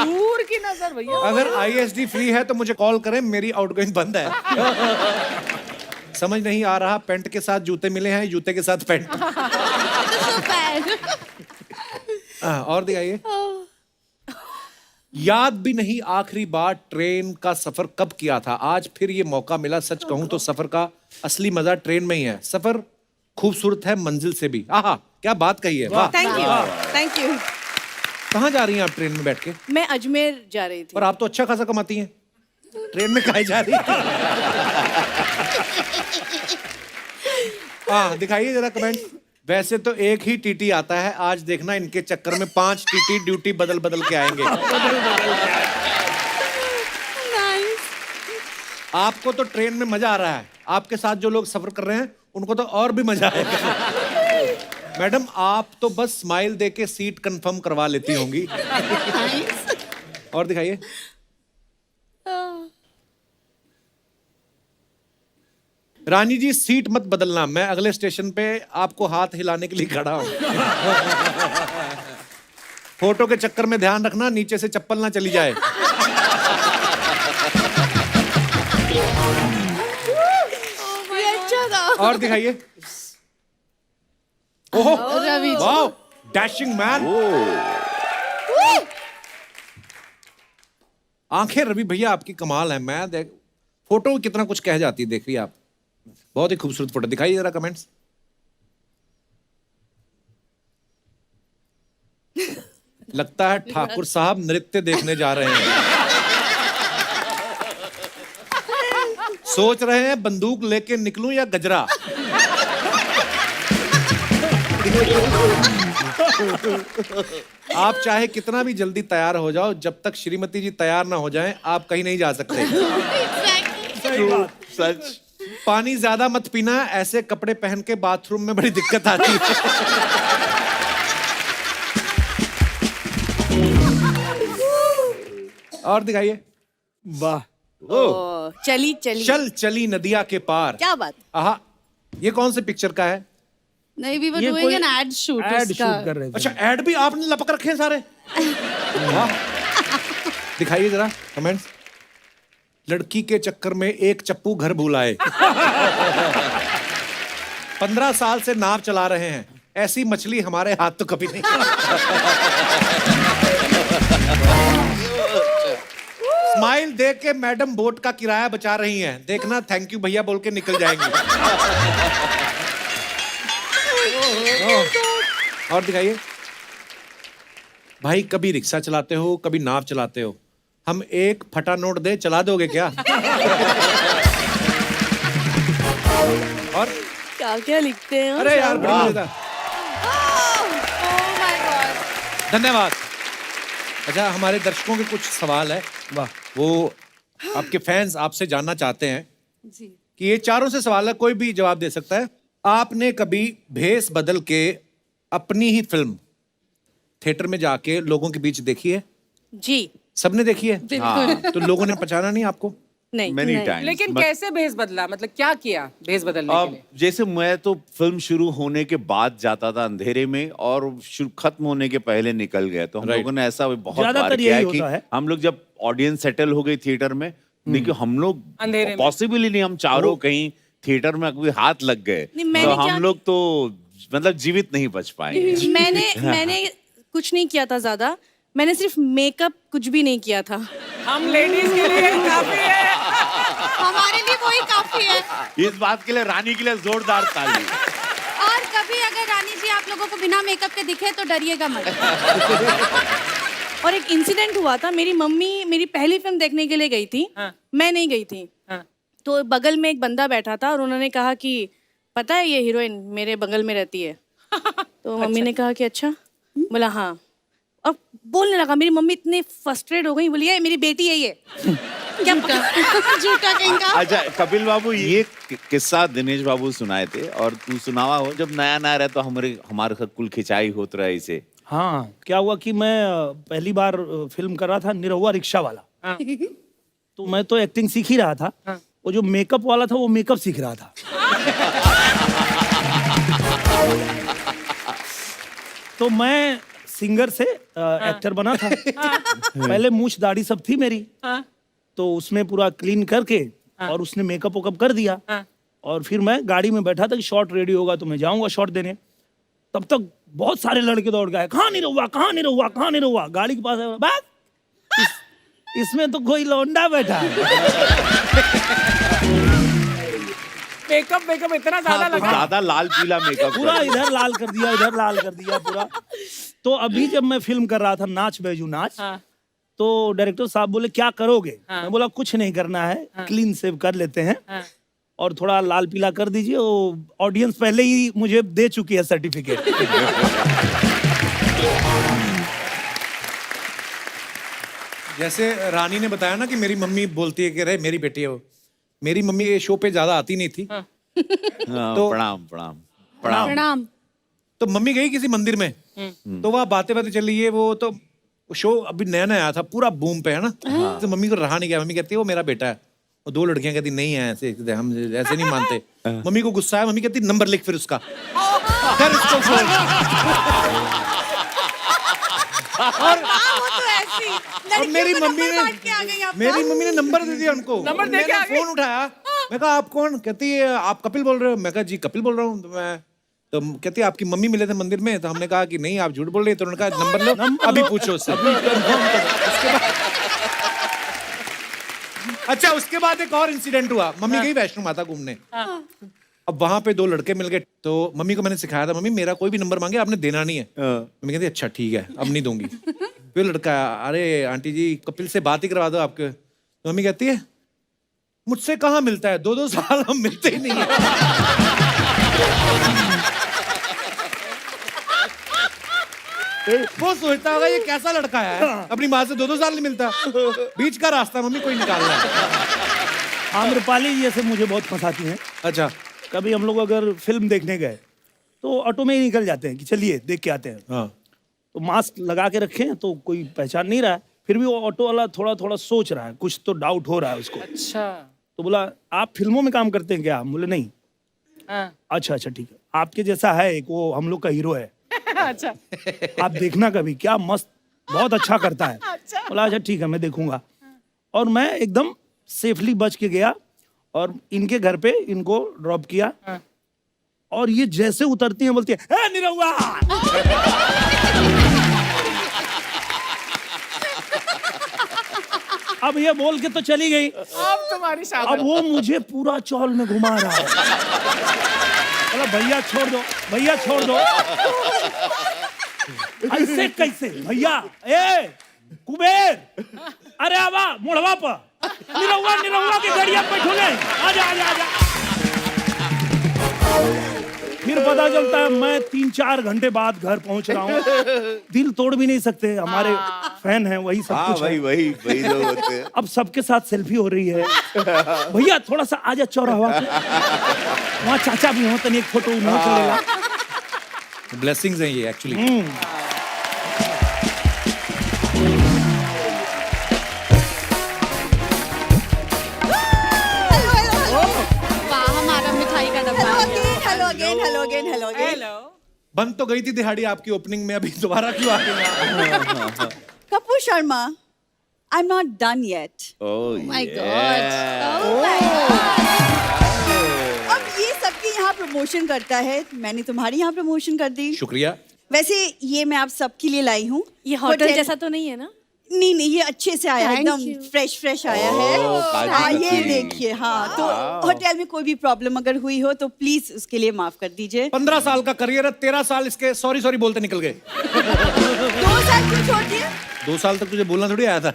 दूर की नजर भैया। अगर ISD फ्री है तो मुझे कॉल करें, मेरी आउटगोइंग बंद है। समझ नहीं आ रहा, पैंट के साथ जूते मिले हैं, जूते के साथ पैंट। और दिखाइए। याद भी नहीं आखिरी बार ट्रेन का सफर कब किया था, आज फिर ये मौका मिला। सच कहूं तो सफर का असली मजा ट्रेन में ही है, सफर खूबसूरत है मंजिल से भी। आहा, क्या बात कही है, वाह। Thank you, thank you. कहाँ जा रही हैं आप ट्रेन में बैठ के? मैं अजमेर जा रही थी। और आप तो अच्छा खासा कमाती हैं, ट्रेन में काहे जा रही हैं? हाँ, दिखाइए जरा कमेंट। वैसे तो एक ही टीटी आता है, आज देखना इनके चक्कर में 5 टीटी ड्यूटी बदल बदल के आएंगे। आपको तो ट्रेन में मजा आ रहा है, आपके साथ जो लोग सफर कर रहे हैं उनको तो और भी मजा आएगा। मैडम आप तो बस स्माइल देके सीट कंफर्म करवा लेती होंगी। और दिखाइए। रानी जी सीट मत बदलना, मैं अगले स्टेशन पे आपको हाथ हिलाने के लिए खड़ा हूं। फोटो के चक्कर में ध्यान रखना नीचे से चप्पल ना चली जाए। अच्छा था। और दिखाइए। ओहो Ravi ji. Wow dashing man. आंखें रवि भैया आपकी कमाल है। मैं देख फोटो कितना कुछ कह जाती है, देखिए आप, बहुत ही खूबसूरत फोटो। दिखाइए जरा कमेंट्स। लगता है ठाकुर साहब नृत्य देखने जा रहे हैं। सोच रहे हैं बंदूक लेके निकलूं या गजरा। आप चाहे कितना भी जल्दी तैयार हो जाओ, जब तक श्रीमती जी तैयार ना हो जाएं, आप कहीं नहीं जा सकते। सही बात। सच। पानी ज्यादा मत पीना, ऐसे कपड़े पहन के बाथरूम में बड़ी दिक्कत आती है। और दिखाइए। वाह। चली चली। चल चली नदिया के पार। क्या बात। आहा, ये कौन से पिक्चर का है? नहीं, वी वर ये डूइंग कोई an ad shoot. Ad shoot कर रहे थे। अच्छा ऐड भी आपने लपक रखे हैं सारे। वाह। दिखाइए जरा कमेंट्स। लड़की के चक्कर में एक चप्पू घर भूल आए। 15 साल से नाव चला रहे हैं, ऐसी मछली हमारे हाथ तो कभी नहीं। स्माइल देख के मैडम बोट का किराया बचा रही हैं। देखना थैंक यू भैया बोल के निकल जाएंगी। और दिखाइए। भाई कभी रिक्शा चलाते हो, कभी नाव चलाते हो, हम एक फटा नोट दे चला दोगे क्या? और क्या क्या लिखते हैं। अरे यार बड़ी मजेदार। धन्यवाद। अच्छा हमारे दर्शकों के कुछ सवाल है। वाह। वो आपके फैंस आपसे जानना चाहते हैं जी। कि ये चारों से सवाल है, कोई भी जवाब दे सकता है। आपने कभी भेस बदल के अपनी ही फिल्म थिएटर में जाके लोगों के बीच देखी है? जी सबने देखी है? बिल्कुल। तो लोगों ने पहचाना नहीं आपको? नहीं Many नहीं। times. लेकिन कैसे भेस बदला, मतलब क्या किया भेस बदलने के अब लिए? जैसे मैं तो फिल्म शुरू होने के बाद जाता था अंधेरे में और खत्म होने के पहले निकल गया, तो हम Right. लोगों ने ऐसा बहुत ज्यादातर बार किया यही है कि होता है। हम लोग जब ऑडियंस सेटल हो गई थिएटर में, देखिए हम लोग अंधेरे में। पॉसिबल ही नहीं, हम चारों कहीं थिएटर में कोई हाथ लग गए नहीं, मैंने तो हम क्या- लोग तो मतलब जीवित नहीं बच पाएंगे। मैंने कुछ नहीं किया था ज्यादा। मैंने सिर्फ मेकअप कुछ भी नहीं किया था। हम लेडीज के लिए काफी है। हमारे लिए वही काफी है। इस बात के लिए रानी के लिए जोरदार ताली। और कभी अगर रानी जी आप लोगों को बिना मेकअप के दिखे तो डरिएगा मत। और एक इंसिडेंट हुआ था। मेरी मम्मी मेरी पहली फिल्म देखने के लिए गई थी। हाँ। मैं नहीं गई थी। हाँ। तो बगल में एक बंदा बैठा था और उन्होंने कहा कि पता है ये हीरोइन मेरे बगल में रहती है। तो मम्मी ने कहा कि अच्छा। बोला हाँ। और बोलने लगा। मेरी मम्मी इतनी फ्रस्ट्रेट हो गई, बोली ये मेरी बेटी है ये। क्या झूठा कहीं का। अच्छा कपिल बाबू, ये किस्सा दिनेश बाबू सुनाए थे और तू सुनावा हो। जब नया नया रहे तो हमारे साथ कुल खिंचाई होत रहा इसे। हाँ, क्या हुआ कि मैं पहली बार फिल्म कर रहा था निरहुआ रिक्शा वाला। हाँ। तो मैं तो एक्टिंग सीख ही रहा था। वो जो मेकअप वाला था वो मेकअप सीख रहा था। तो मैं सिंगर से एक्टर बना था। पहले मूछ दाढ़ी सब थी मेरी। तो उसमें पूरा क्लीन करके और उसने मेकअप वेकअप कर दिया। और फिर मैं गाड़ी में बैठा था कि शॉट रेडी होगा तो मैं जाऊंगा शॉट देने। तब तक बहुत सारे लड़के दौड़ गए, कहाँ नहीं रहुआ, कहाँ नहीं रहुआ, कहाँ नहीं रहुआ। गाड़ी के पास आया, बस इसमें तो कोई लौंडा बैठा है। मेकअप इतना ज्यादा लगा। ज्यादा लाल पीला मेकअप पूरा इधर लाल कर दिया, इधर लाल कर दिया पूरा। तो अभी जब मैं फिल्म कर रहा था नाच बैजू नाच, तो डायरेक्टर साहब बोले क्या करोगे? मैं बोला कुछ नहीं करना है, क्लीन सेव कर लेते हैं और थोड़ा लाल पीला कर दीजिए। वो ऑडियंस पहले ही मुझे दे चुकी है सर्टिफिकेट। जैसे रानी ने बताया ना कि मेरी मम्मी बोलती है कि अरे मेरी बेटी है वो। मेरी मम्मी ये शो पे ज्यादा आती नहीं थी। हाँ, तो- प्रणाम प्रणाम प्रणाम। प्रणाम। तो मम्मी गई किसी मंदिर में, तो वहाँ बातें बातें चल रही है, वो तो शो अभी नया नया आया था, पूरा बूम पे है ना, तो मम्मी को रहा नहीं गया, मम्मी कहती है वो मेरा बेटा है, और 2 लड़कियां कहती नहीं है ऐसे, हम ऐसे नहीं मानते। मम्मी को गुस्सा है, मम्मी कहती नंबर लिख फिर उसका, फिर उसको फोन। और मेरी मम्मी ने नंबर दे दिया उनको, नंबर दे के मैंने आ गई। फोन उठाया, मैं कहा आप कौन? कहती है आप कपिल बोल रहे हो? मैं कहा जी कपिल बोल रहा हूँ। तो कहती है आपकी मम्मी मिले थे मंदिर में, तो हमने कहा कि नहीं आप झूठ बोल रहे हैं, तो उन्होंने कहा नंबर लो, अभी पूछो उससे। उसके बाद अच्छा, उसके बाद एक और इंसिडेंट हुआ, मम्मी गई वैष्णो माता घूमने, अब वहां पे 2 लड़के मिल गए, तो मम्मी को मैंने सिखाया था, मम्मी मेरा कोई भी नंबर मांगे आपने देना नहीं है। मम्मी कहती अच्छा ठीक है अब नहीं दूंगी। फिर लड़का, अरे आंटी जी कपिल से बात ही करवा दो आपके। तो मम्मी कहती है मुझसे कहाँ मिलता है, 2-2 साल हम मिलते ही नहीं है। वो सोचता होगा ये कैसा लड़का है, अपनी माँ से 2-2 साल नहीं मिलता। बीच का रास्ता मम्मी कोई निकालना है। आम्रपाली जी ऐसे मुझे बहुत फंसाती हैं। अच्छा, कभी हम लोग अगर फिल्म देखने गए तो ऑटो में ही निकल जाते हैं कि चलिए देख के आते हैं, हाँ तो मास्क लगा के रखे हैं तो कोई पहचान नहीं रहा है, फिर भी वो ऑटो वाला थोड़ा थोड़ा सोच रहा है, कुछ तो डाउट हो रहा है उसको। अच्छा। तो बोला आप फिल्मों में काम करते हैं क्या? हम बोले नहीं। हाँ। अच्छा अच्छा ठीक है, आपके जैसा है एक, वो हम लोग का हीरो है, अच्छा। आप देखना कभी, क्या मस्त, बहुत अच्छा करता है। बोला अच्छा ठीक है मैं देखूंगा। और मैं एकदम सेफली बच के गया और इनके घर पे इनको ड्रॉप किया, और ये जैसे उतरती हैं बोलती है ए निरहुआ। अब ये बोल के तो चली गई, अब तुम्हारी शादी। अब वो मुझे पूरा चौल में घुमा रहा है। बोला भैया छोड़ दो, भैया छोड़ दो। ऐसे कैसे भैया? ए कुबेर, अरे आवा मुड़वा पर निरहुआ की गाड़ियां पे ठुले, आजा आजा आजा। फिर पता चलता है मैं 3-4 घंटे बाद घर पहुंच रहा हूँ। दिल तोड़ भी नहीं सकते, हमारे फैन हैं, वही सब कुछ है। वही लोग होते हैं। अब सबके साथ सेल्फी हो रही है। भैया थोड़ा सा आजा चौराहा पे, वहाँ चाचा भी हो, तनी एक फोटो उन्होंने चलेगा। ब्लेसिंग्स हैं ये एक्चुअली। वाह हमारा मिठाई का डब्बा आ गया। हेलो। बंद तो गई थी दिहाड़ी आपकी ओपनिंग में, अभी दोबारा क्यों आ गई? Kapoor Sharma, I am not done yet. My God. अब ये सबके यहाँ प्रमोशन करता है, मैंने तुम्हारी यहाँ प्रमोशन कर दी। शुक्रिया। वैसे ये मैं आप सबके लिए लाई हूँ। ये होटल जैसा तो नहीं है ना? नहीं नहीं, ये अच्छे से आया, Thank एकदम you. फ्रेश आया है। काजू हाँ ये कतली। देखिए, हाँ तो होटल में कोई भी प्रॉब्लम अगर हुई हो तो प्लीज उसके लिए माफ कर दीजिए। 15 साल का करियर है, 13 साल इसके सॉरी बोलते निकल गए। 2 साल क्यों छोड़ दिए? 2 साल तक तुझे बोलना थोड़ी आया था।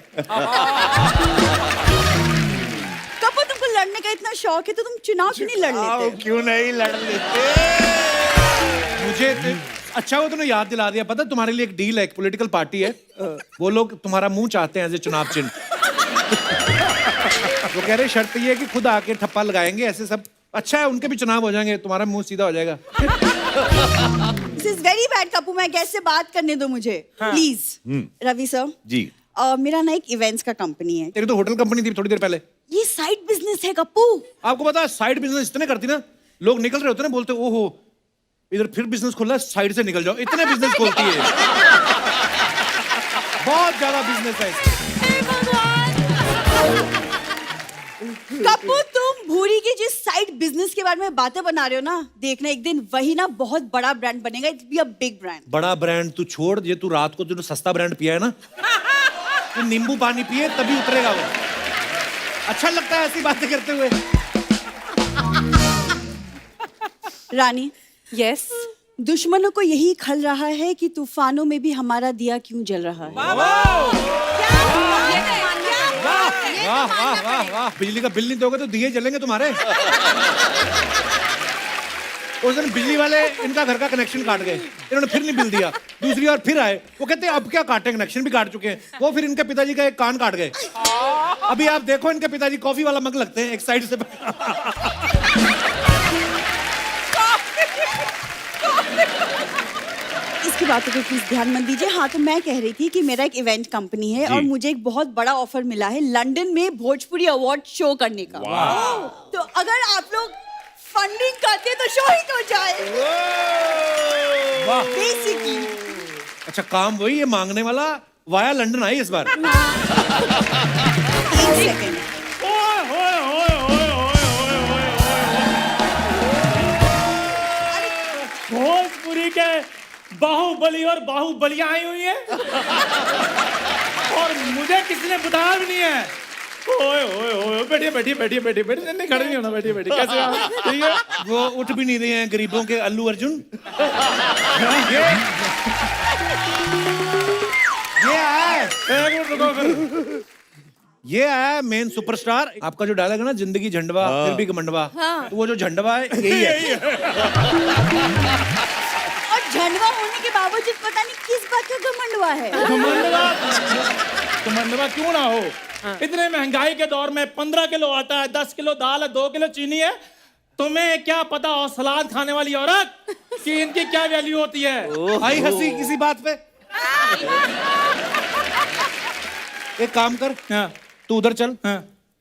कपूर, तुमको लड़ने का इतना शौक है तो तुम चुनाव क्यों नहीं लड़ लेते? क्यों नहीं लड़ लेते? मुझे अच्छा वो तूने याद दिला दिया। पता तुम्हारे लिए एक डील है, एक पॉलिटिकल पार्टी है, वो लोग तुम्हारा मुंह चाहते हैं एज ए चुनाव चिन्ह। वो कह रहे शर्त ये है कि खुद आके ठप्पा लगाएंगे, ऐसे सब अच्छा है, उनके भी चुनाव हो जाएंगे, तुम्हारा मुंह सीधा हो जाएगा। This is very bad Kapoor, मैं कैसे बात करने दो मुझे प्लीज। रवि सर जी। मेरा ना एक इवेंट्स का कंपनी है। तेरी तो होटल कंपनी थी थोड़ी देर पहले। ये साइड बिजनेस है कप्पू। आपको पता है साइड बिजनेस इतने करती ना, लोग निकल रहे होते ना, बोलते ओहो इधर फिर बिजनेस खोला, साइड से निकल जाओ, इतने बिजनेस खोलती है। बहुत ज्यादा बिजनेस है कप्पू, तुम भूरी की जिस साइड बिजनेस के बारे में बातें बना रहे हो ना, देखना एक दिन वही ना बहुत बड़ा ब्रांड बनेगा। It's be a big brand. बड़ा ब्रांड तू छोड़, ये तू रात को जो सस्ता ब्रांड पिया है ना, तू नींबू पानी पिए तभी उतरेगा वो। अच्छा लगता है ऐसी बातें करते हुए। रानी, यस। दुश्मनों को यही खल रहा है कि तूफानों में भी हमारा दिया क्यों जल रहा है। वाह वाह वाह वाह, बिजली का बिल नहीं दोगे तो दिए जलेंगे तुम्हारे। उस दिन बिजली वाले इनका घर का कनेक्शन काट गए, इन्होंने फिर नहीं बिल दिया, दूसरी बार फिर आए, वो कहते हैं अब क्या काटे, कनेक्शन भी काट चुके हैं। वो फिर इनके पिताजी का एक कान काट गए। अभी आप देखो इनके पिताजी कॉफी वाला मग लगते हैं एक साइड से। बातों पे प्लीज ध्यान मत दीजिए। हाँ, तो मैं कह रही थी कि मेरा एक इवेंट कंपनी है और मुझे एक बहुत बड़ा ऑफर मिला है लंदन में भोजपुरी अवार्ड शो करने का। तो अगर आप लोग फंडिंग करते तो शो हिट हो जाए। बेसिकली अच्छा, काम वही है मांगने वाला वाया लंदन आई इस बार। एक सेकंड, भोजपुरी के बाहुबली और बाहुबलियां आई हुई है और मुझे किसी ने बताया भी नहीं है। ओए ओए ओए, बैठिए बैठिए बैठिए बैठिए बैठिए, नहीं खड़े नहीं होना, बैठिए बैठिए। कैसे आप? ठीक है, वो उठ भी नहीं रहे हैं गरीबों के अल्लू अर्जुन। ये आया, एक मिनट रुको फिर। ये आया मेन सुपरस्टार। आपका जो डायलॉग है ना, जिंदगी झंडवा फिर भी घमंडवा, तो वो जो झंडवा है यही है। और झंडवा होने के बावजूद पता नहीं किस बात का घमंडवा है। घमंडवा क्यों ना हो, इतने महंगाई के दौर में 15 किलो आटा है, 10 किलो दाल है, 2 किलो चीनी है। तुम्हें क्या पता और सलाद खाने वाली औरत कि इनकी क्या वैल्यू होती है। आई हंसी किसी बात पे। एक काम कर, तू उधर चल,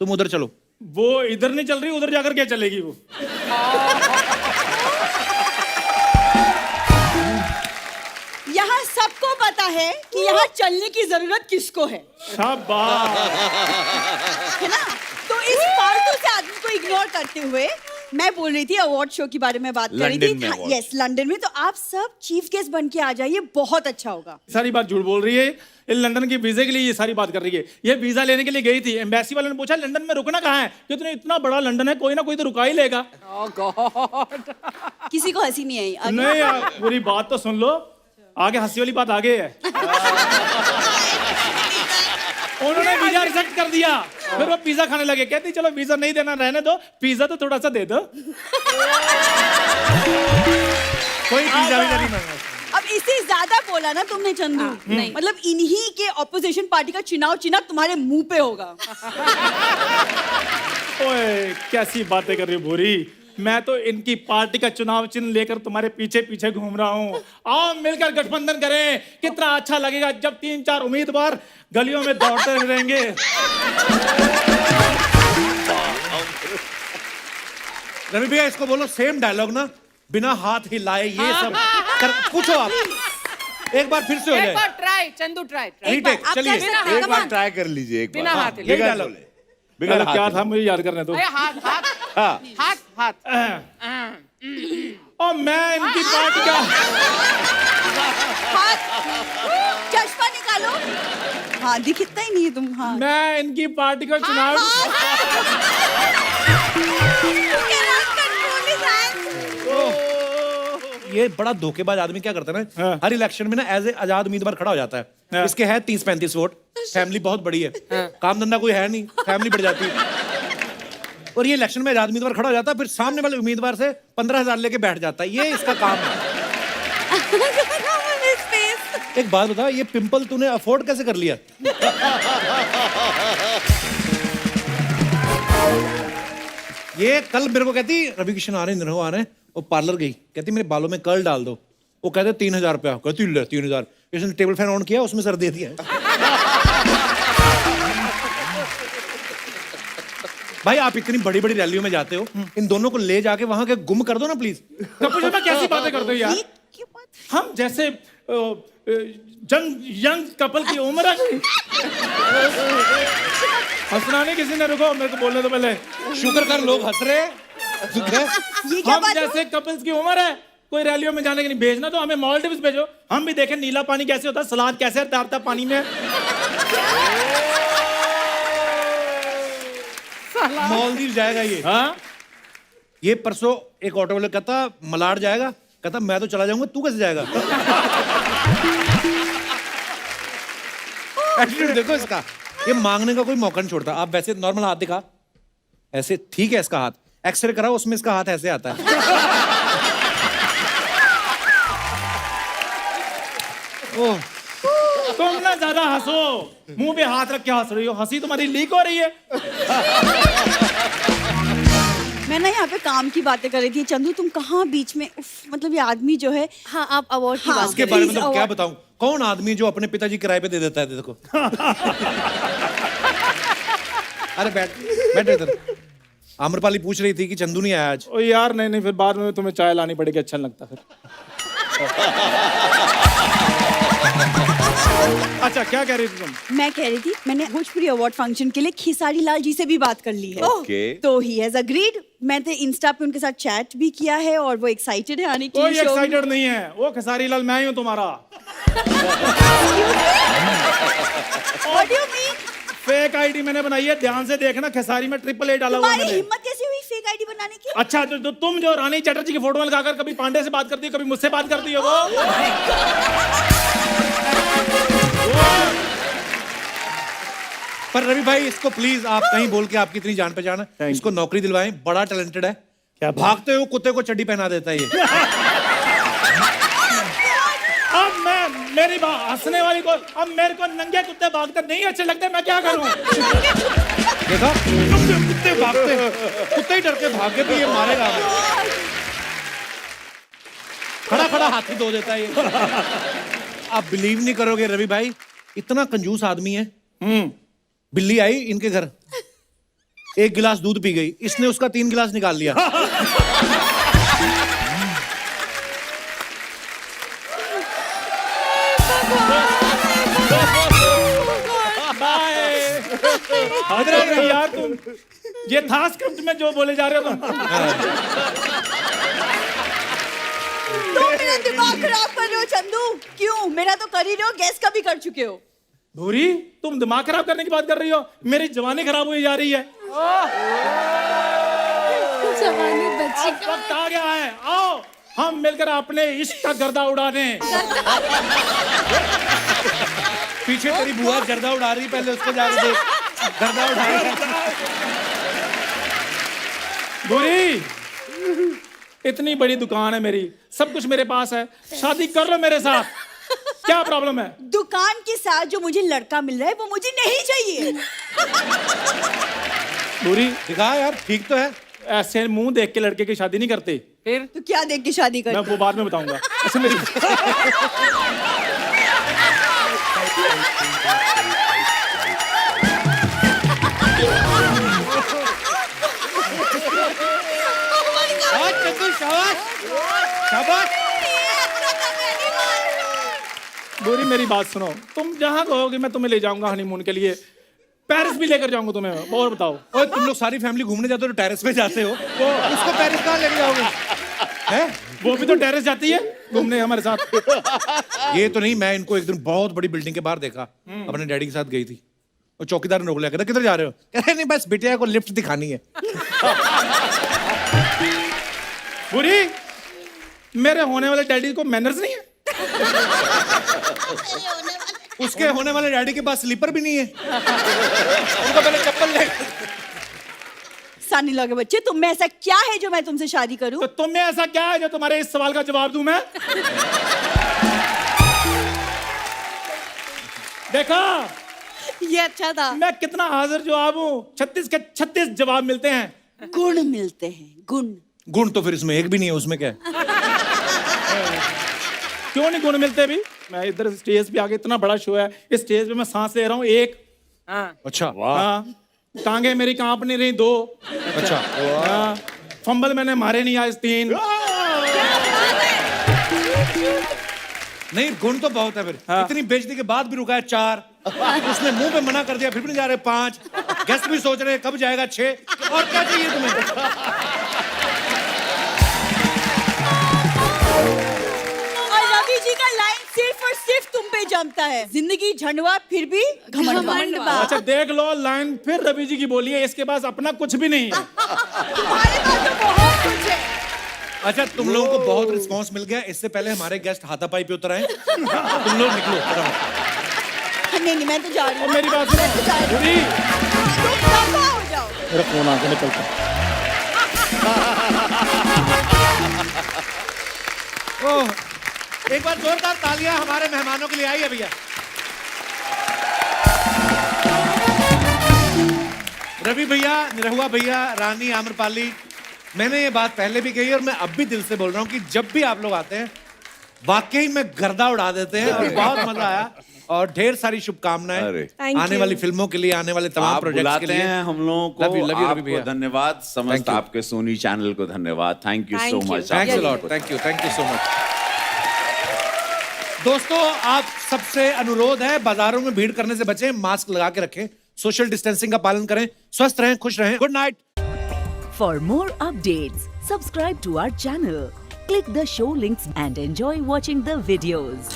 तुम उधर चलो। वो इधर नहीं चल रही, उधर जाकर क्या चलेगी वो। यहाँ सबको पता है कि यहाँ चलने की जरूरत किसको है, शाबाश। है ना? तो इस फालतू से आदमी को इग्नोर करते हुए मैं बोल रही थी अवार्ड शो के बारे में बात कर रही लंदन थी। में award। यस, लंदन में। तो आप सब चीफ गेस्ट बन के आ जाइए, बहुत अच्छा होगा। सारी बात झूठ बोल रही है। ये लंदन के वीजे के लिए ये सारी बात कर रही है। ये वीजा लेने के लिए गई थी, एम्बेसी वाले ने पूछा लंदन में रुकना कहाँ है, क्योंकि इतना बड़ा लंदन है, कोई ना कोई तो रुका ही लेगा। किसी को हंसी नहीं आई अभी? नहीं यार, पूरी बात तो सुन लो, आगे हंसी वाली बात आगे है। उन्होंने वीजा रिजेक्ट कर दिया, फिर वो पिज्जा खाने लगे। कहती चलो वीजा नहीं देना, रहने दो, पिज्जा तो थोड़ा सा दे दो। कोई पिज्जा भी नहीं मांगा। अब इससे ज्यादा बोला ना तुमने चंदू। नहीं। मतलब इन्हीं के ऑपोजिशन पार्टी का चुनाव चिन्ह तुम्हारे मुंह पे होगा। ओए कैसी बातें कर रही हो भूरी, मैं तो इनकी पार्टी का चुनाव चिन्ह लेकर तुम्हारे पीछे पीछे घूम रहा हूँ। आओ मिलकर गठबंधन करें, कितना अच्छा लगेगा जब 3-4 उम्मीदवार गलियों में दौड़ते रहेंगे। रवि भैया इसको बोलो सेम डायलॉग ना, बिना हाथ हिलाए ये सब कर। पूछो आप, एक बार फिर से हो एक जाए। बार ट्राई, चंदू ट्राई। रीटेक, चलिए। एक बार ट्राई कर लीजिए, एक बिना बार। हाथ यही डायलॉग। पहले क्या था मुझे याद करने दो। अरे हाथ हाथ हाँ। हाथ हाथ। और मैं इनकी पार्टी का हाथ, चश्मा निकालो। हाँ, दिखता ही नहीं है तुम। हाँ, मैं इनकी पार्टी का चुनाव ये बड़ा धोखेबाज आदमी क्या करता है ना, हाँ। हर इलेक्शन में ना एज ए आजाद उम्मीदवार खड़ा हो जाता है। हाँ। इसके है 30-35 वोट, फैमिली बहुत बड़ी है, काम धंधा कोई है नहीं, फैमिली बढ़ जाती है। और ये इलेक्शन में आजाद उम्मीदवार खड़ा हो जाता है, फिर सामने वाले उम्मीदवार से 15,000 लेके बैठ जाता है। ये इसका काम है। एक बात बता, ये पिंपल तूने अफोर्ड कैसे कर लिया? ये कल मेरे को कहती रवि किशन आ रहे हैं, आ रहे हैं, वो पार्लर गई, कहती मेरे बालों में कर्ल डाल दो। वो कहते 3,000 रुपया, कहती ले 3,000। इसने टेबल फैन ऑन किया, उसमें सर दे दिया। भाई आप इतनी बड़ी बड़ी रैलियों में जाते हो, इन दोनों को ले जाके वहां के गुम कर दो ना प्लीज। कपूर शर्मा कैसी बातें करते हो यार। क्यों बात? हम जैसे यंग कपल की उम्र है। हंसना नहीं किसी ने, रुको मेरे को बोलने दो पहले। शुक्र कर लोग हंस रहे हैं। शुक्र है। ये क्या हम बात हुई? जैसे कपल्स की उम्र है, कोई रैलियों में जाने के नहीं। भेजना तो हमें मालदीव्स भेजो, हम भी देखें नीला पानी कैसे होता है, सलाद कैसे तैरता है पानी में। मालदीव जाएगा ये। हाँ ये परसों एक ऑटो वाले कहता मलाड जाएगा, कहता मैं तो चला जाऊंगा, तू कैसे जाएगा? एटीट्यूड देखो इसका, ये मांगने का कोई मौका नहीं छोड़ता। आप वैसे नॉर्मल हाथ दिखा, ऐसे ठीक है इसका हाथ, एक्सरे कराओ उसमें इसका हाथ ऐसे आता है। ओह, तुम ना ज्यादा हंसो, मुंह पे हाथ रख के हंस रही हो, हंसी तुम्हारी लीक हो रही है। मैं ना यहाँ पे काम काम की बातें कर रही थी। चंदू तुम कहाँ बीच में, उफ, मतलब ये आदमी जो है। हाँ आप अवार्ड की हाँ, बात इसके करें। बारे में Please, तो क्या award. बताऊं, कौन आदमी जो अपने पिताजी किराए पे दे देता है देखो। अरे बैठ बैठ इधर। आम्रपाली पूछ रही थी कि चंदू नहीं आया आज। ओ यार नहीं नहीं, फिर बाद में तुम्हें चाय लानी पड़ेगी, अच्छा नहीं लगता फिर। अच्छा क्या कह रही थी तुम? मैं कह रही थी मैंने भोजपुरी अवार्ड फंक्शन के लिए खेसारी लाल जी से भी बात कर ली है। Okay. तो ही हैज अग्रीड। मैंने इंस्टा पे उनके साथ चैट भी किया है और वो एक्साइटेड है आने के कोई लिए शो में। एक्साइटेड नहीं है, वो खेसारी लाल मैं ही हूँ तुम्हारा। What do you mean? Fake ID मैंने बनाई है, ध्यान से देखना, खेसारी में 888 डाला हुआ है तुम्हारी मैंने। हिम्मत कैसे हुई फेक आईडी बनाने की? अच्छा तो तुम जो रानी चटर्जी की फोटो में लगाकर कभी पांडे से बात करती है, कभी मुझसे बात करती है वो। पर रवि भाई इसको प्लीज आप कहीं बोल के आपकी इतनी जान पहचान है, इसको नौकरी दिलवाएं, बड़ा टैलेंटेड है। क्या बात? भागते हुए कुत्ते को चड्डी पहना देता है ये। अब मैं मेरी बात हंसने वाली को, अब मेरे को नंगे कुत्ते भागते नहीं अच्छे लगते, मैं क्या करूं? देखा कुत्ते भागते, कुत्ते ही डर के भाग के, तो ये मारेगा हमें। खड़ा खड़ा हाथी धो देता है ये। आप बिलीव नहीं करोगे रवि भाई, इतना कंजूस आदमी है। बिल्ली आई इनके घर, 1 गिलास दूध पी गई, इसने उसका 3 गिलास निकाल लिया। अरे यार तुम, ये था स्क्रिप्ट में जो बोले जा रहे हो तुम। तुम मेरा दिमाग खराब कर रहे हो चंदू। क्यों? मेरा तो कर ही रहे हो, गैस का भी कर चुके हो। भूरी तुम दिमाग खराब करने की बात कर रही हो, मेरी जवानी खराब हुई जा रही है। जवानी बच्ची अब वक्त आ गया है, आओ हम मिलकर अपने इश्क का गर्दा उड़ा दें। पीछे तेरी बुआ गर्दा उड़ा रही, पहले उसको जाके देख, गर्दा उठा रही है। भूरी इतनी बड़ी दुकान है मेरी, सब कुछ मेरे पास है, शादी कर लो मेरे साथ, क्या प्रॉब्लम है? दुकान के साथ जो मुझे लड़का मिल रहा है वो मुझे नहीं चाहिए। भूरी दिखा यार, ठीक तो है। ऐसे मुंह देख के लड़के की शादी नहीं करते। फिर तो क्या देख के शादी मैं कर? वो बाद में बताऊंगा। ऐसे मेरी भूरी मेरी बात सुनो, तुम जहाँ कहोगे मैं तुम्हें ले जाऊंगा हनीमून के लिए, पेरिस भी लेकर जाऊंगा तुम्हें। और बताओ। ओए तुम लोग सारी फैमिली घूमने जाते हो तो टेरेस पे जाते हो, तो उसको पेरिस कहाँ लेके जाओगे? हैं? वो भी तो टेरेस जाती है घूमने हमारे साथ। ये तो नहीं, मैं इनको एक दिन बहुत बड़ी बिल्डिंग के बाहर देखा, अपने डैडी के साथ गई थी, और चौकीदार ने रोक लिया, कहता किधर जा रहे हो? कह रहे नहीं बस बिटिया को लिफ्ट दिखानी है। बुरी मेरे होने वाले डैडी को मैनर्स नहीं है। उसके होने वाले डैडी के पास स्लीपर भी नहीं है, उनको पहले चप्पल ले। सानी लगे बच्चे, तुम में ऐसा क्या है जो मैं तुमसे शादी करूं? तो तुम में ऐसा क्या है जो तुम्हारे इस सवाल का जवाब दूं मैं? देखा ये अच्छा था। मैं कितना हाजिर जवाब हूँ, 36 के 36 जवाब मिलते हैं। गुण मिलते हैं, गुण। गुण तो फिर इसमें एक भी नहीं है, उसमें क्या है? क्यों नहीं गुण मिलते भी? मैं इधर स्टेज पे आके, इतना बड़ा शो है, इस स्टेज पे मैं सांस ले रहा हूँ, एक। हाँ अच्छा हाँ, टांगे मेरी कांप नहीं रही, 2। अच्छा, हाँ, फंबल मैंने मारे नहीं आज, 3। नहीं गुण तो बहुत है फिर। हाँ। इतनी बेइज्जती के बाद भी रुका है 4, उसने मुंह पे मना कर दिया फिर भी नहीं जा रहे 5, गेस्ट भी सोच रहे हैं कब जाएगा 6, और क्या चाहिए तुम्हें? और रवि जी का लाइन सिर्फ और सिर्फ तुम पे जमता है, जिंदगी झंडवा फिर भी घमंड बा। अच्छा देख लो, लाइन फिर रवि जी की बोली है, इसके पास अपना कुछ भी नहीं है। तुम्हारे पास तो बहुत कुछ है। अच्छा तुम लोगों को बहुत रिस्पांस मिल गया, इससे पहले हमारे गेस्ट हाथापाई पे उतर आए, तुम लोग निकलो फटाफट। नहीं नहीं, मैं तो जा रही और हूँ। मेरी बात सुनो मैं तो जा रही हूँ। बुरी, तुम दफा हो जाओ। मेरा फोन आके निकलता। ओह, एक बार जोरदार तालियां हमारे मेहमानों के लिए आई है भैया। रवि भैया, निरहुआ भैया, रानी, आम्रपाली, मैंने ये बात पहले भी कही और मैं अब भी दिल से बोल रहा हूँ कि जब भी आप लोग आते हैं वाकई में गर्दा उड़ा देते हैं और बहुत मजा आया और ढेर सारी शुभकामनाएं अरे। Thank आने you. वाली फिल्मों के लिए, आने वाले तमाम आप प्रोजेक्ट्स के बुलाते लिए। हैं हम लोगों को। Love you, रवि आपको भैया। धन्यवाद, समस्त Thank you. आपके सोनी चैनल को धन्यवाद। Thank you Thank so you. Much. Thanks a lot, thank you so much. दोस्तों, आप सबसे अनुरोध है, बाजारों में भीड़ करने से बचें, मास्क लगा के रखें, सोशल डिस्टेंसिंग का पालन करें, स्वस्थ रहें, खुश रहें। Good night. For more updates, subscribe to our channel, click the show links and enjoy watching the videos.